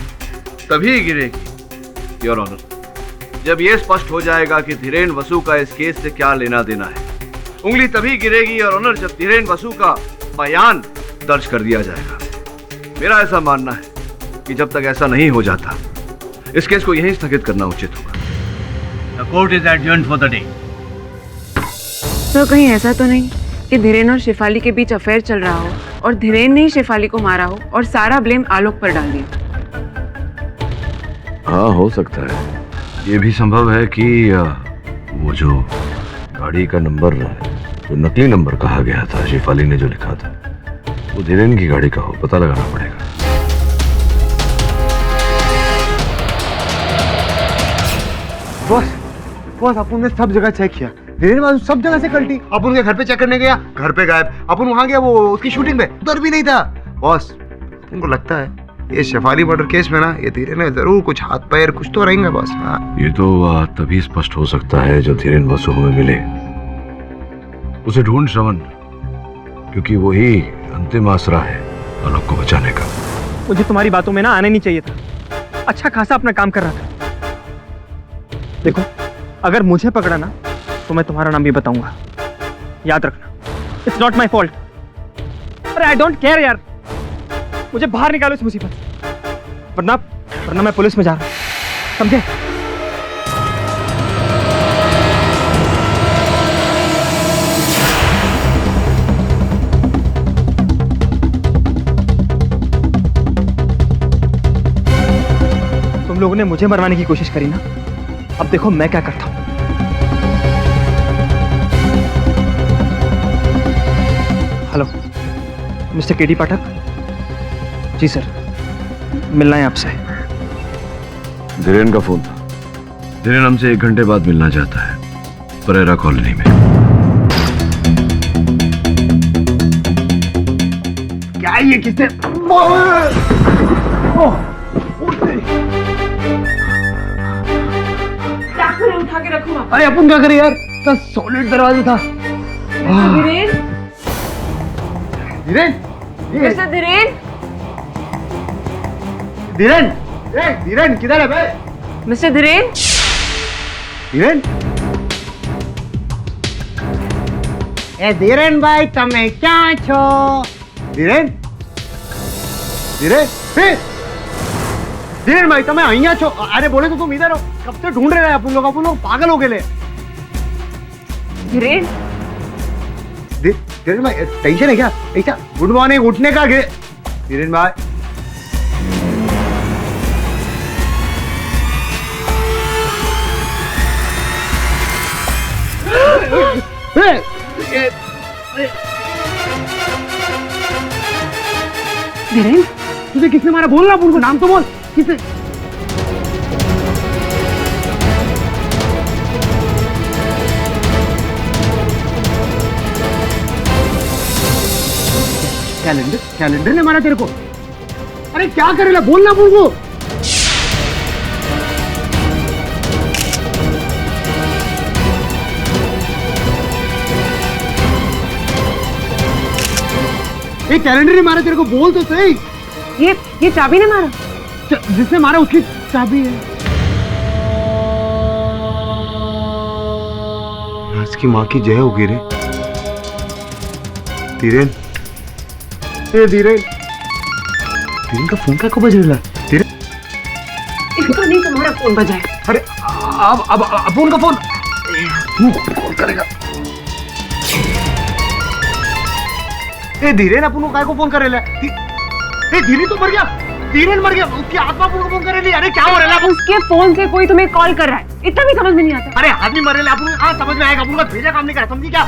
तभी गिरेगी योर ऑनर जब यह स्पष्ट हो जाएगा कि धीरेन वसु का इस केस से क्या लेना देना है। उंगली तभी गिरेगी योर ऑनर जब धीरेन वसु का बयान दर्ज कर दिया जाएगा। मेरा ऐसा मानना है कि जब तक ऐसा नहीं हो जाता, इस केस को यहीं स्थगित करना उचित होगा। The court is adjourned for the day. तो कहीं ऐसा तो नहीं कि धीरेन और शेफाली के बीच अफेयर चल रहा हो और धीरेन ने ही शेफाली को मारा हो और सारा ब्लेम आलोक पर डाल दिया? हाँ, हो सकता है। ये भी संभव है कि वो जो गाड़ी का नंबर, जो नकली नंबर कहा गया था, शेफाली ने जो लिखा था, वो धीरेन की गाड़ी का हो। पता लगाना पड़ेगा। बॉस, अपन ने सब जगह चेक किया। धीरेन वसु सब जगह से कल्टी। अपन के घर पे चेक करने गया, घर पे गायब। अपन वहां गया वो उसकी शूटिंग पे, उधर भी नहीं था। बॉस, उनको लगता है ये शेफाली मर्डर केस में ना, ये धीरेन ने जरूर कुछ हाथ पैर कुछ तो रहेंगे बॉस। हाँ, ये तो तभी स्पष्ट हो सकता है जब धीरेन वसु हमें मिले। उसे ढूंढ श्रवण, क्योंकि वही अंतिम आसरा है आलोक को बचाने का। मुझे तुम्हारी बातों में ना आना नहीं चाहिए था। अच्छा खासा अपना काम कर रहा था। देखो, अगर मुझे पकड़ा ना तो मैं तुम्हारा नाम भी बताऊंगा। याद रखना, इट्स नॉट माई फॉल्ट। अरे आई डोंट केयर यार, मुझे बाहर निकालो इस मुसीबत से, वरना मैं पुलिस में जा रहा हूं, समझे? तुम लोगों ने मुझे मरवाने की कोशिश करी ना, अब देखो मैं क्या करता हूं। हेलो, मिस्टर केडी पाठक। जी सर, मिलना है आपसे। धीरेन का फोन था। धीरेन हमसे 1 घंटे बाद मिलना चाहता है, परेरा कॉलोनी में। क्या ये किसने? उठा के रखूं। अरे अपन क्या करें यार, इतना सॉलिड दरवाजा था। धीरेन, धीरेन, मिस्टर धीरेन, धीरेन, धीरेन किधर है बे? मिस्टर धीरेन, धीरेन, ए धीरेन भाई तमे क्या छो? धीरेन धीरेन भाई तमे अहिया छो? अरे बोले तो तुम इधर हो, कब से ढूंढ रहे हैं अपन लोग पागल हो गए। धीरेन धीरेन भाई टेंशन है क्या? ऐसा गुड मॉर्निंग उठने का धीरेन भाई धीरेन तुझे किसने मारा? बोल ना अपन को, नाम तो बोल। किसने? कैलेंडर ने मारा तेरे को? अरे क्या करेला? बोल ना अपन को। ये कैलेंडर ने मारा तेरे को? बोल तो सही। ये चाबी ने मारा? जिसने मारा उसकी चाबी है। राज की माँ की जय होगी रे। धीरेन धीरेन का फोन क्या को बज रहा है? धीरेन इसको नहीं तुम्हारा फोन बजाए। अरे अब फोन का फोन तू कॉल करेगा। ए धीरेन अपन को काय को फोन करेला? ए धीरेन तो मर गया। धीरेन मर गया, उसकी आत्मा अपन को फोन करेली। अरे क्या हो रहा है? उसके फोन से कोई तुम्हें कॉल कर रहा है, इतना भी समझ में नहीं आता। अरे आदमी मरेला अपन को समझ में आएगा? अपन का भेजा काम नहीं करा, समझी क्या?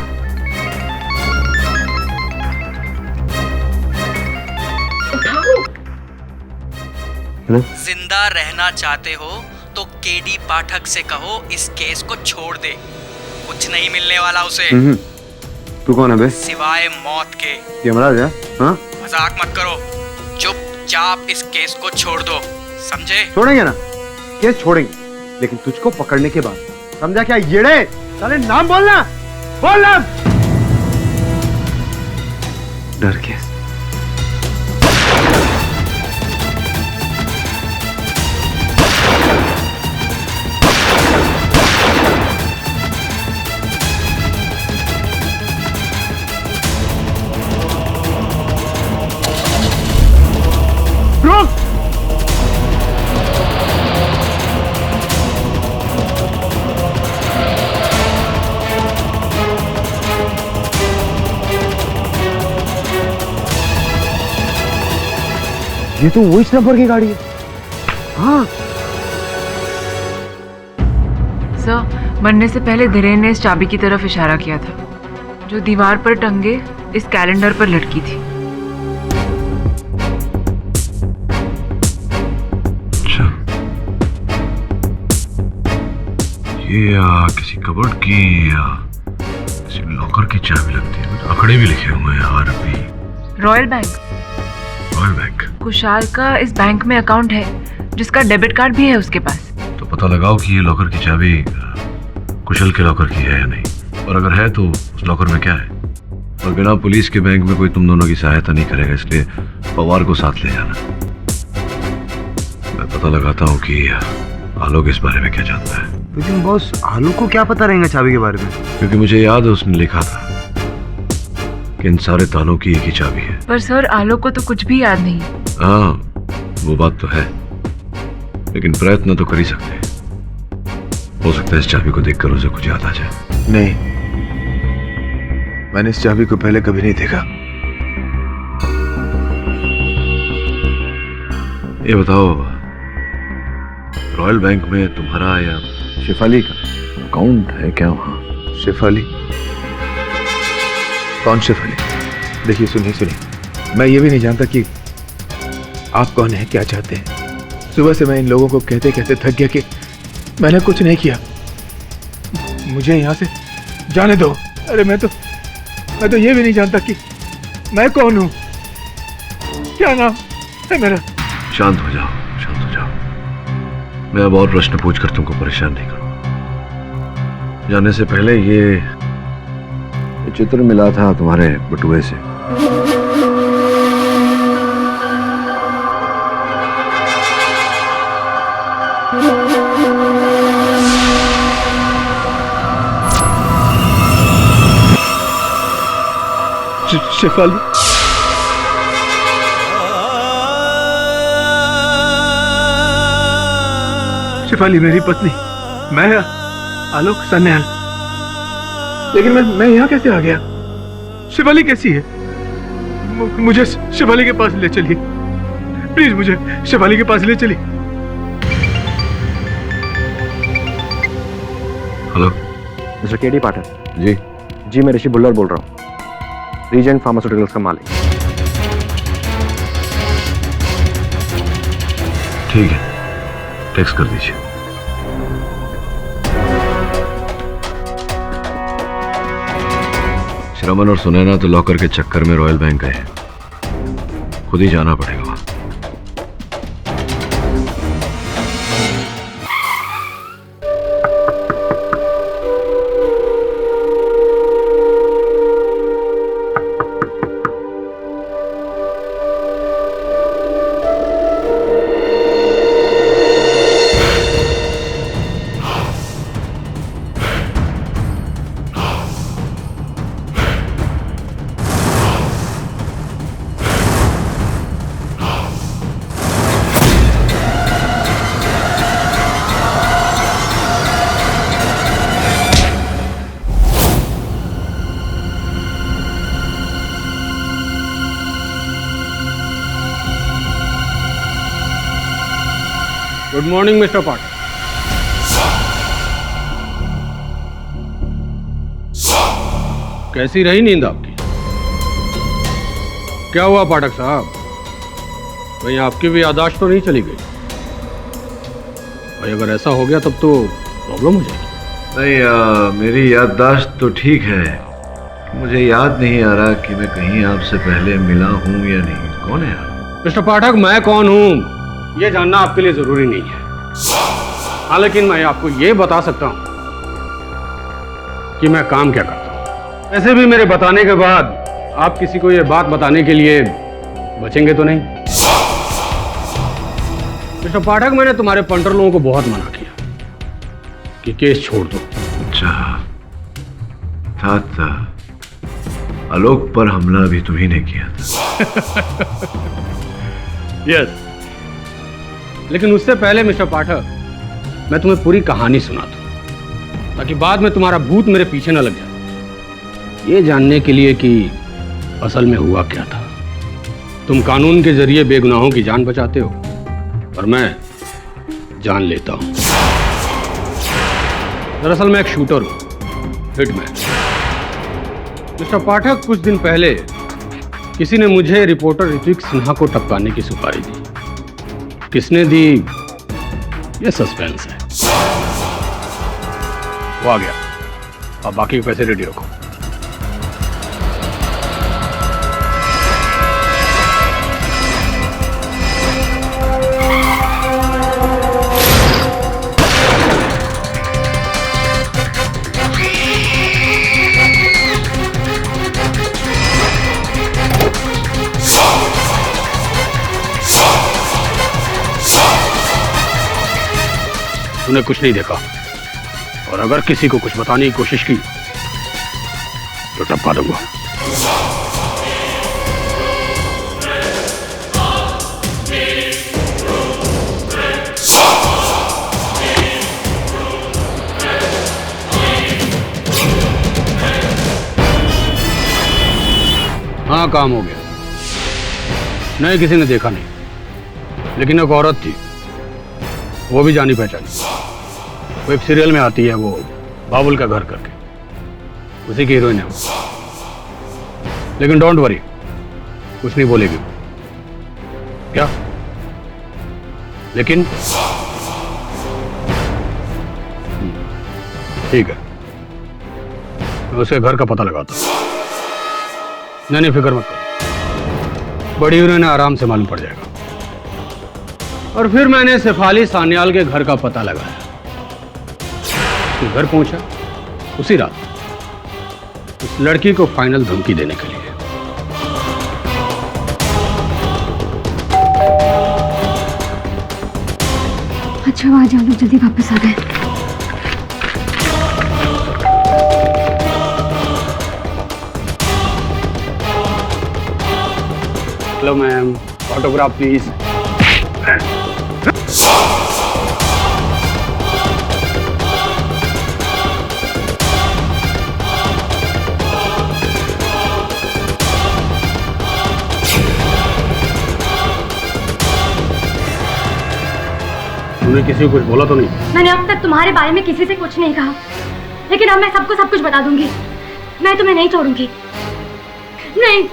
जिंदा रहना चाहते हो तो केडी पाठक से कहो इस केस को छोड़ दे, कुछ नहीं मिलने वाला उसे। तू कौन है बे? सिवाय मौत के। यमराज है? हाँ? मजाक मत करो, चुपचाप इस केस को छोड़ दो, समझे? छोड़ेंगे ना, केस छोड़ेंगे, लेकिन तुझको पकड़ने के बाद, समझा क्या? येड़े साले नाम बोलना, बोलना। डर केस। ये तो वही नंबर की गाड़ी है। हाँ सर, मरने से पहले धीरेन ने इस चाबी की तरफ इशारा किया था जो दीवार पर टंगे इस कैलेंडर पर लटकी थी। अच्छा, ये किसी कबर्ड की या किसी लॉकर की चाबी लगती है। कुछ आंकड़े भी लिखे हुए हैं, RP. Royal Bank. Royal Bank? Kushal का इस बैंक में अकाउंट है जिसका डेबिट कार्ड भी है उसके पास। तो पता लगाओ कि ये लॉकर की चाबी कुशल के लॉकर की है या नहीं, और अगर है तो उस लॉकर में क्या है। और बिना पुलिस के बैंक में कोई तुम दोनों की सहायता नहीं करेगा, इसलिए पवार को साथ ले जाना। मैं पता लगाता हूँ कि आलोक इस बारे में क्या जानता है। लेकिन बॉस, आलोक को क्या पता रहेगा चाबी के बारे में? क्योंकि मुझे याद है उसने लिखा था कि इन सारे तालों की एक ही चाबी है। पर सर, आलोक को तो कुछ भी याद नहीं। हाँ, वो बात तो है, लेकिन प्रयत्न तो कर ही सकते हैं। हो सकता है इस चाबी को देखकर उसे कुछ याद आ जाए। नहीं, मैंने इस चाबी को पहले कभी नहीं देखा। ये बताओ, रॉयल बैंक में तुम्हारा या शेफाली का अकाउंट है क्या वहां? शेफाली? कौन शेफाली? देखिए, सुनिए, मैं ये भी नहीं जानता कि आप कौन हैं, क्या चाहते हैं। सुबह से मैं इन लोगों को कहते कहते थक गया कि मैंने कुछ नहीं किया, मुझे यहाँ से जाने दो। अरे मैं तो ये भी नहीं जानता कि मैं कौन हूँ, क्या नाम है मेरा। शांत हो जाओ, शांत हो जाओ। मैं अब और प्रश्न पूछकर तुमको परेशान नहीं करूँगा। जाने से पहले ये चित्र मिला था तुम्हारे बटुए से। शेफाली। शेफाली मेरी पत्नी, मैं आलोक सन्याल। लेकिन मैं यहाँ कैसे आ गया? शेफाली कैसी है? मुझे शेफाली के पास ले चलिए प्लीज, मुझे शेफाली के पास ले चलिए। हेलो मिस्टर केडी पाठक। जी मैं ऋषि बुल्लर बोल रहा हूँ, रीजेंट फार्मास्यूटिकल्स का मालिक। ठीक है, टेक्स्ट कर दीजिए। श्रमन और सुनैना तो लॉकर के चक्कर में रॉयल बैंक गए हैं, खुद ही जाना पड़ेगा वहां। गुड मॉर्निंग मिस्टर पाठक। कैसी रही नींद आपकी? क्या हुआ पाठक साहब, कहीं आपकी भी याददाश्त तो नहीं चली गई? भाई अगर ऐसा हो गया तब तो प्रॉब्लम हो जाएगी। नहीं, मेरी याददाश्त तो ठीक है, मुझे याद नहीं आ रहा कि मैं कहीं आपसे पहले मिला हूं या नहीं। कौन है आप? मिस्टर पाठक, मैं कौन हूं ये जानना आपके लिए जरूरी नहीं है। हाँ, लेकिन मैं आपको ये बता सकता हूं कि मैं काम क्या करता हूं। वैसे भी मेरे बताने के बाद आप किसी को ये बात बताने के लिए बचेंगे तो नहीं। मिस्टर पाठक, मैंने तुम्हारे पंटर लोगों को बहुत मना किया कि केस छोड़ दो। अच्छा, था आलोक पर हमला भी तुम्ही ने किया था। यस, लेकिन उससे पहले मिस्टर पाठक, मैं तुम्हें पूरी कहानी सुना दूं ताकि बाद में तुम्हारा भूत मेरे पीछे न लग जाए। ये जानने के लिए कि असल में हुआ क्या था। तुम कानून के जरिए बेगुनाहों की जान बचाते हो और मैं जान लेता हूं। दरअसल मैं एक शूटर हूं, हिटमैन। मिस्टर पाठक, कुछ दिन पहले किसी ने मुझे रिपोर्टर ऋत्विक सिन्हा को टपकाने की सुपारी दी। किसने दी ये सस्पेंस है। वो आ गया, अब बाकी के पैसे रेडी रखो। तूने कुछ नहीं देखा, और अगर किसी को कुछ बताने की कोशिश की तो टपका दूंगा। हाँ, काम हो गया। नहीं, किसी ने देखा नहीं, लेकिन एक औरत थी, वो भी जानी पहचानी। वो एक सीरियल में आती है, वो बाबुल का घर करके, उसी की हीरोइन है वो। लेकिन डोंट वरी, कुछ नहीं बोलेगी क्या? लेकिन ठीक है, मैं उसके घर का पता लगाता हूं। नहीं, फिक्र मत करो, बड़ी हीरोइन आराम से मालूम पड़ जाएगा। और फिर मैंने शेफाली सान्याल के घर का पता लगाया। घर पहुंचा उसी रात उस लड़की को फाइनल धमकी देने के लिए। अच्छा, आज आप लोग जल्दी वापस आ गए। Hello ma'am, autograph please. तुमने किसी को कुछ बोला तो नहीं? मैंने अब तक तुम्हारे बारे में किसी से कुछ नहीं कहा, लेकिन अब मैं सबको सब कुछ बता दूंगी। मैं तुम्हें नहीं छोड़ूंगी। नहीं,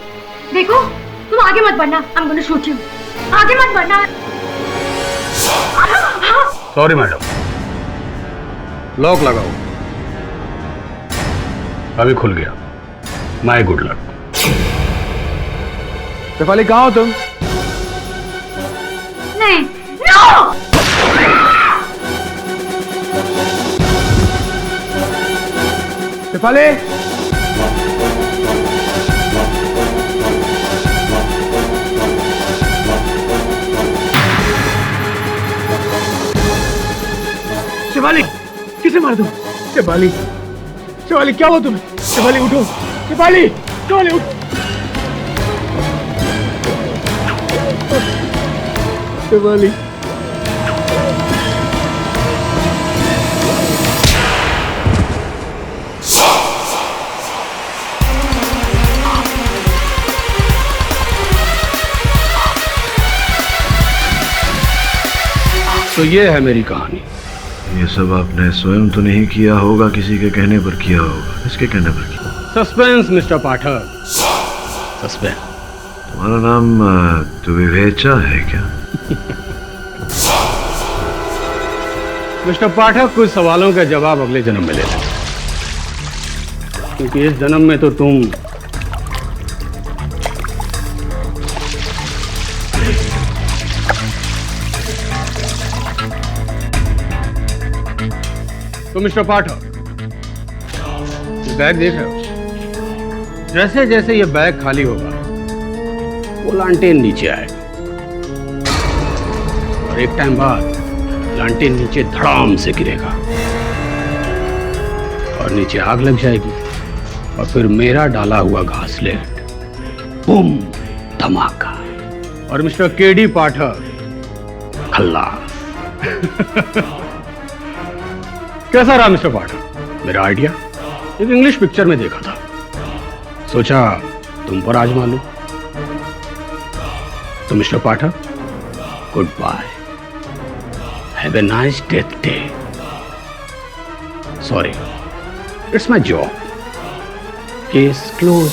देखो तुम आगे मत बढ़ना। I'm going to shoot you. आगे मत बढ़ना। सॉरी मैडम, लॉक लगाओ। अभी खुल गया। My good luck. शेफाली कहाँ हो तुम? नहीं, नो! शेफाली, शेफाली, किसे मार दूं? शेफाली, शेफाली क्या हुआ तुम्हें? शेफाली उठो, शेफाली, शेफाली उठ। शेफाली, तो ये है मेरी कहानी। ये सब आपने स्वयं तो नहीं किया होगा, किसी के कहने पर किया होगा। किसके कहने पर किया? सस्पेंस मिस्टर पाठक, सस्पेंस। तुम्हारा नाम द्विवेचा है क्या? मिस्टर पाठक, कुछ सवालों का जवाब अगले जन्म में ले लेना, क्योंकि इस जन्म में तो तुम मिस्टर पाठक, ये बैग देख रहे हो? जैसे जैसे ये बैग खाली होगा वो लांटेन नीचे आएगा, और एक टाइम बाद लांटेन नीचे धड़ाम से गिरेगा और नीचे आग लग जाएगी, और फिर मेरा डाला हुआ घासलेट बूम धमाका, और मिस्टर केडी पाठक खल्लास। कैसा रहा मिस्टर पाठक मेरा आइडिया? एक इंग्लिश पिक्चर में देखा था, सोचा तुम पर आजमा लूं। तो mister Pathak, goodbye, have a nice death day. Sorry, it's my job. Case close.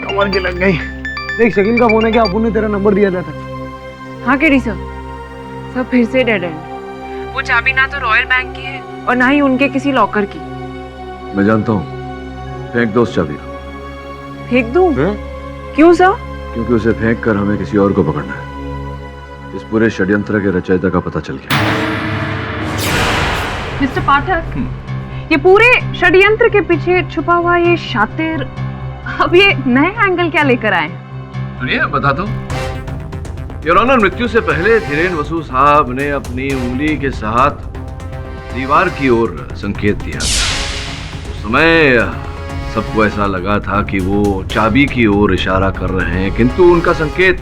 कमर की लग गई। देख शकील का फोन है क्या? अपुन ने तेरा नंबर दिया था। हाँ केडी सर, सब फिर से डेड एंड। वो चाबी ना तो रॉयल बैंक की है और ना ही उनके किसी लॉकर की। मैं जानता हूँ, फेंक दो उस चाबी को। फेंक दूं? क्यों सर? क्योंकि उसे फेंक कर हमें किसी और को पकड़ना है। इस पूरे षड्यंत्र के रचयिता का पता चल गया। मिस्टर पाठक, ये पूरे षड्यंत्र के पीछे छुपा हुआ ये शातिर अब ये नए एंगल क्या लेकर आए? सुनिए बता दो योर ऑनर, मृत्यु से पहले धीरेन वसु साहब ने अपनी उंगली के साथ दीवार की ओर संकेत दिया। उस समय सबको ऐसा लगा था कि वो चाबी की ओर इशारा कर रहे हैं, किंतु उनका संकेत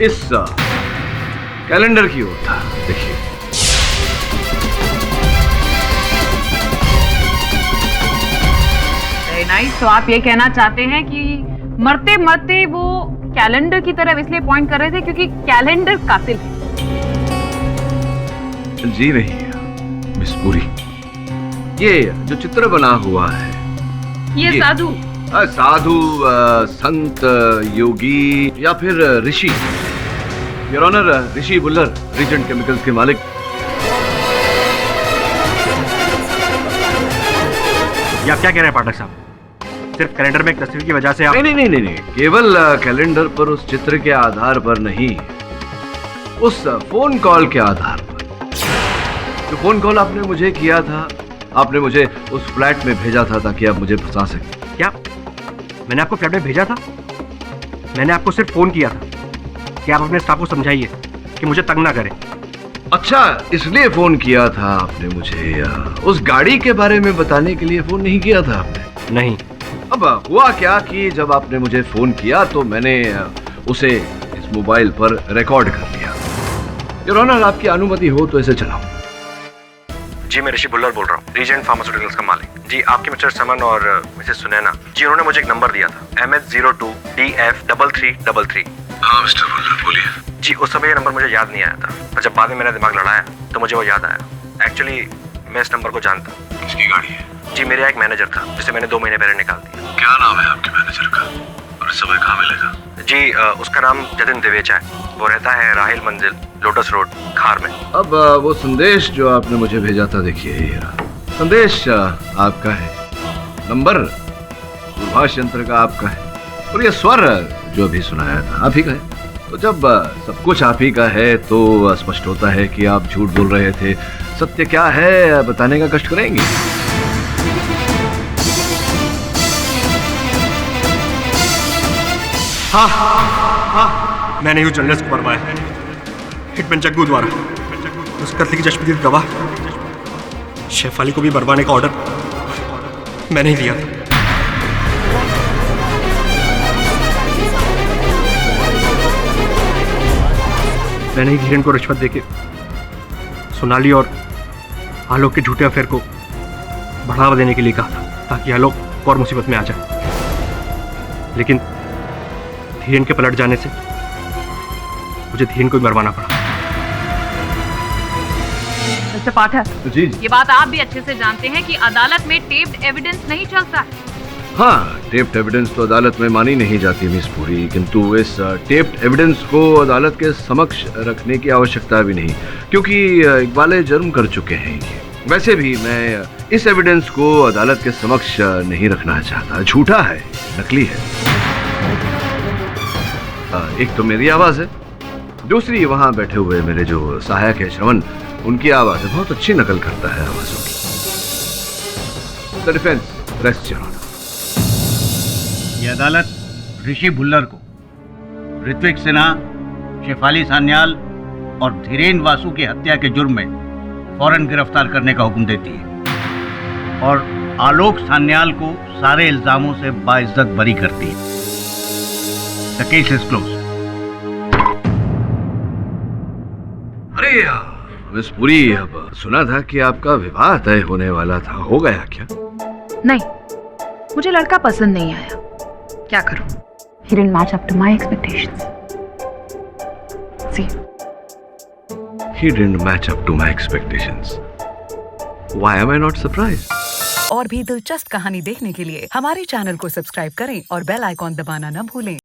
इस कैलेंडर की ओर था। देखिए नाइस। तो आप ये कहना चाहते हैं कि मरते मरते वो कैलेंडर की तरफ इसलिए पॉइंट कर रहे थे क्योंकि कैलेंडर कातिल है? जी नहीं मिस पुरी, ये जो चित्र बना हुआ है ये साधु साधु संत योगी या फिर ऋषि, your honour Rishi Bullar, Regent chemicals के मालिक। ये आप क्या कह रहे हैं पाठक साहब? सिर्फ कैलेंडर में एक तस्वीर की वजह से आप... नहीं, केवल कैलेंडर पर उस चित्र के आधार पर नहीं, उस फोन कॉल के आधार पर। जो फोन कॉल आपने मुझे किया था, आपने मुझे उस फ्लैट में भेजा था ताकि आप मुझे फंसा सकें। क्या मैंने आपको फ्लैट में भेजा था? मैंने आपको सिर्फ फोन किया था कि आप अपने स्टाफ को समझाइए कि मुझे तंग ना करें। अच्छा, इसलिए फोन किया था आपने मुझे? उस गाड़ी के बारे में बताने के लिए फोन नहीं किया था आपने? नहीं। अब हुआ क्या कि जब आपने मुझे फोन किया तो मैंने उसे इस मोबाइल पर रिकॉर्ड कर लिया। योर ऑनर, आपकी अनुमति हो तो इसे चलाऊं। जी मैं ऋषि बुल्लर बोल रहा हूँ, रीजेंट फार्मास्यूटिकल्स का मालिक। जी आपके मिस्टर समन और मिसेस सुनैना जी, उन्होंने मुझे एक नंबर दिया था MH02DF3333। हाँ मिस्टर बुल्लर बोलिए। जी उस समय ये नंबर मुझे याद नहीं आया था, पर जब बाद में मेरा दिमाग लड़ाया तो मुझे वो याद आया। एक्चुअली मैं इस नंबर को जानता हूँ। किसकी गाड़ी है? जी मेरा एक मैनेजर था जिसे मैंने 2 महीने पहले निकाल दिया। क्या नाम है आपके मैनेजर का और इस समय कहाँ मिलेगा? जी उसका नाम जतिन दिवेचा है। वो रहता है राहिल मंजिल, लोटस रोड, खार में। अब वो संदेश जो आपने मुझे भेजा था, देखिए ये संदेश आपका है, नंबर दूरभाष यंत्र का आपका है, और ये स्वर जो भी सुनाया था आप ही का है। तो जब सब कुछ आप ही का है तो स्पष्ट होता है कि आप झूठ बोल रहे थे। सत्य क्या है बताने का कष्ट करेंगे? हाँ, मैंने ही जर्नलिस्ट को मरवाया है, हिटमैन जग्गू द्वारा। उस कत्ल की चश्मदीद गवाह शेफाली को भी मरवाने का ऑर्डर मैंने ही दिया था। मैंने ही धीरेन को रिश्वत देके सोनाली और आलोक के झूठे अफेयर को बढ़ावा देने के लिए कहा था ताकि आलोक और मुसीबत में आ जाए, लेकिन धीरेन के पलट जाने से मुझे धीरेन को भी मरवाना पड़ा। मिस्टर पाठक जी, ये बात आप भी अच्छे से जानते हैं कि अदालत में टेप्ड एविडेंस नहीं चलता है। हाँ, टेप्ड एविडेंस तो अदालत में मानी नहीं जाती मिस पुरी, किंतु इस टेप्ड एविडेंस को अदालत के समक्ष रखने की आवश्यकता भी नहीं, क्योंकि इकबाल जुर्म कर चुके हैं ये। वैसे भी मैं इस एविडेंस को अदालत के समक्ष नहीं रखना चाहता, झूठा है, नकली है। एक तो मेरी आवाज है, दूसरी वहां बैठे हुए मेरे जो सहायक है श्रवण, उनकी आवाज है, बहुत अच्छी नकल करता है आवाजों की। The defence rest your honour. ये अदालत ऋषि भुल्लर को ऋत्विक सिन्हा, शेफाली सान्याल और धीरेन वासु की हत्या के जुर्म में फौरन गिरफ्तार करने का हुक्म देती है और आलोक सान्याल को सारे इल्जामों से बाइज्जत बरी करती है। The case is close. अरे मिस पुरी, अब सुना था कि आपका विवाह तय होने वाला था, हो गया क्या? नहीं, मुझे लड़का पसंद नहीं आया, क्या करूं? He didn't match up to my expectations. See? He didn't match up to my expectations. Why am I not surprised? और भी दिलचस्प कहानी देखने के लिए हमारे चैनल को सब्सक्राइब करें और बेल आइकॉन दबाना न भूलें।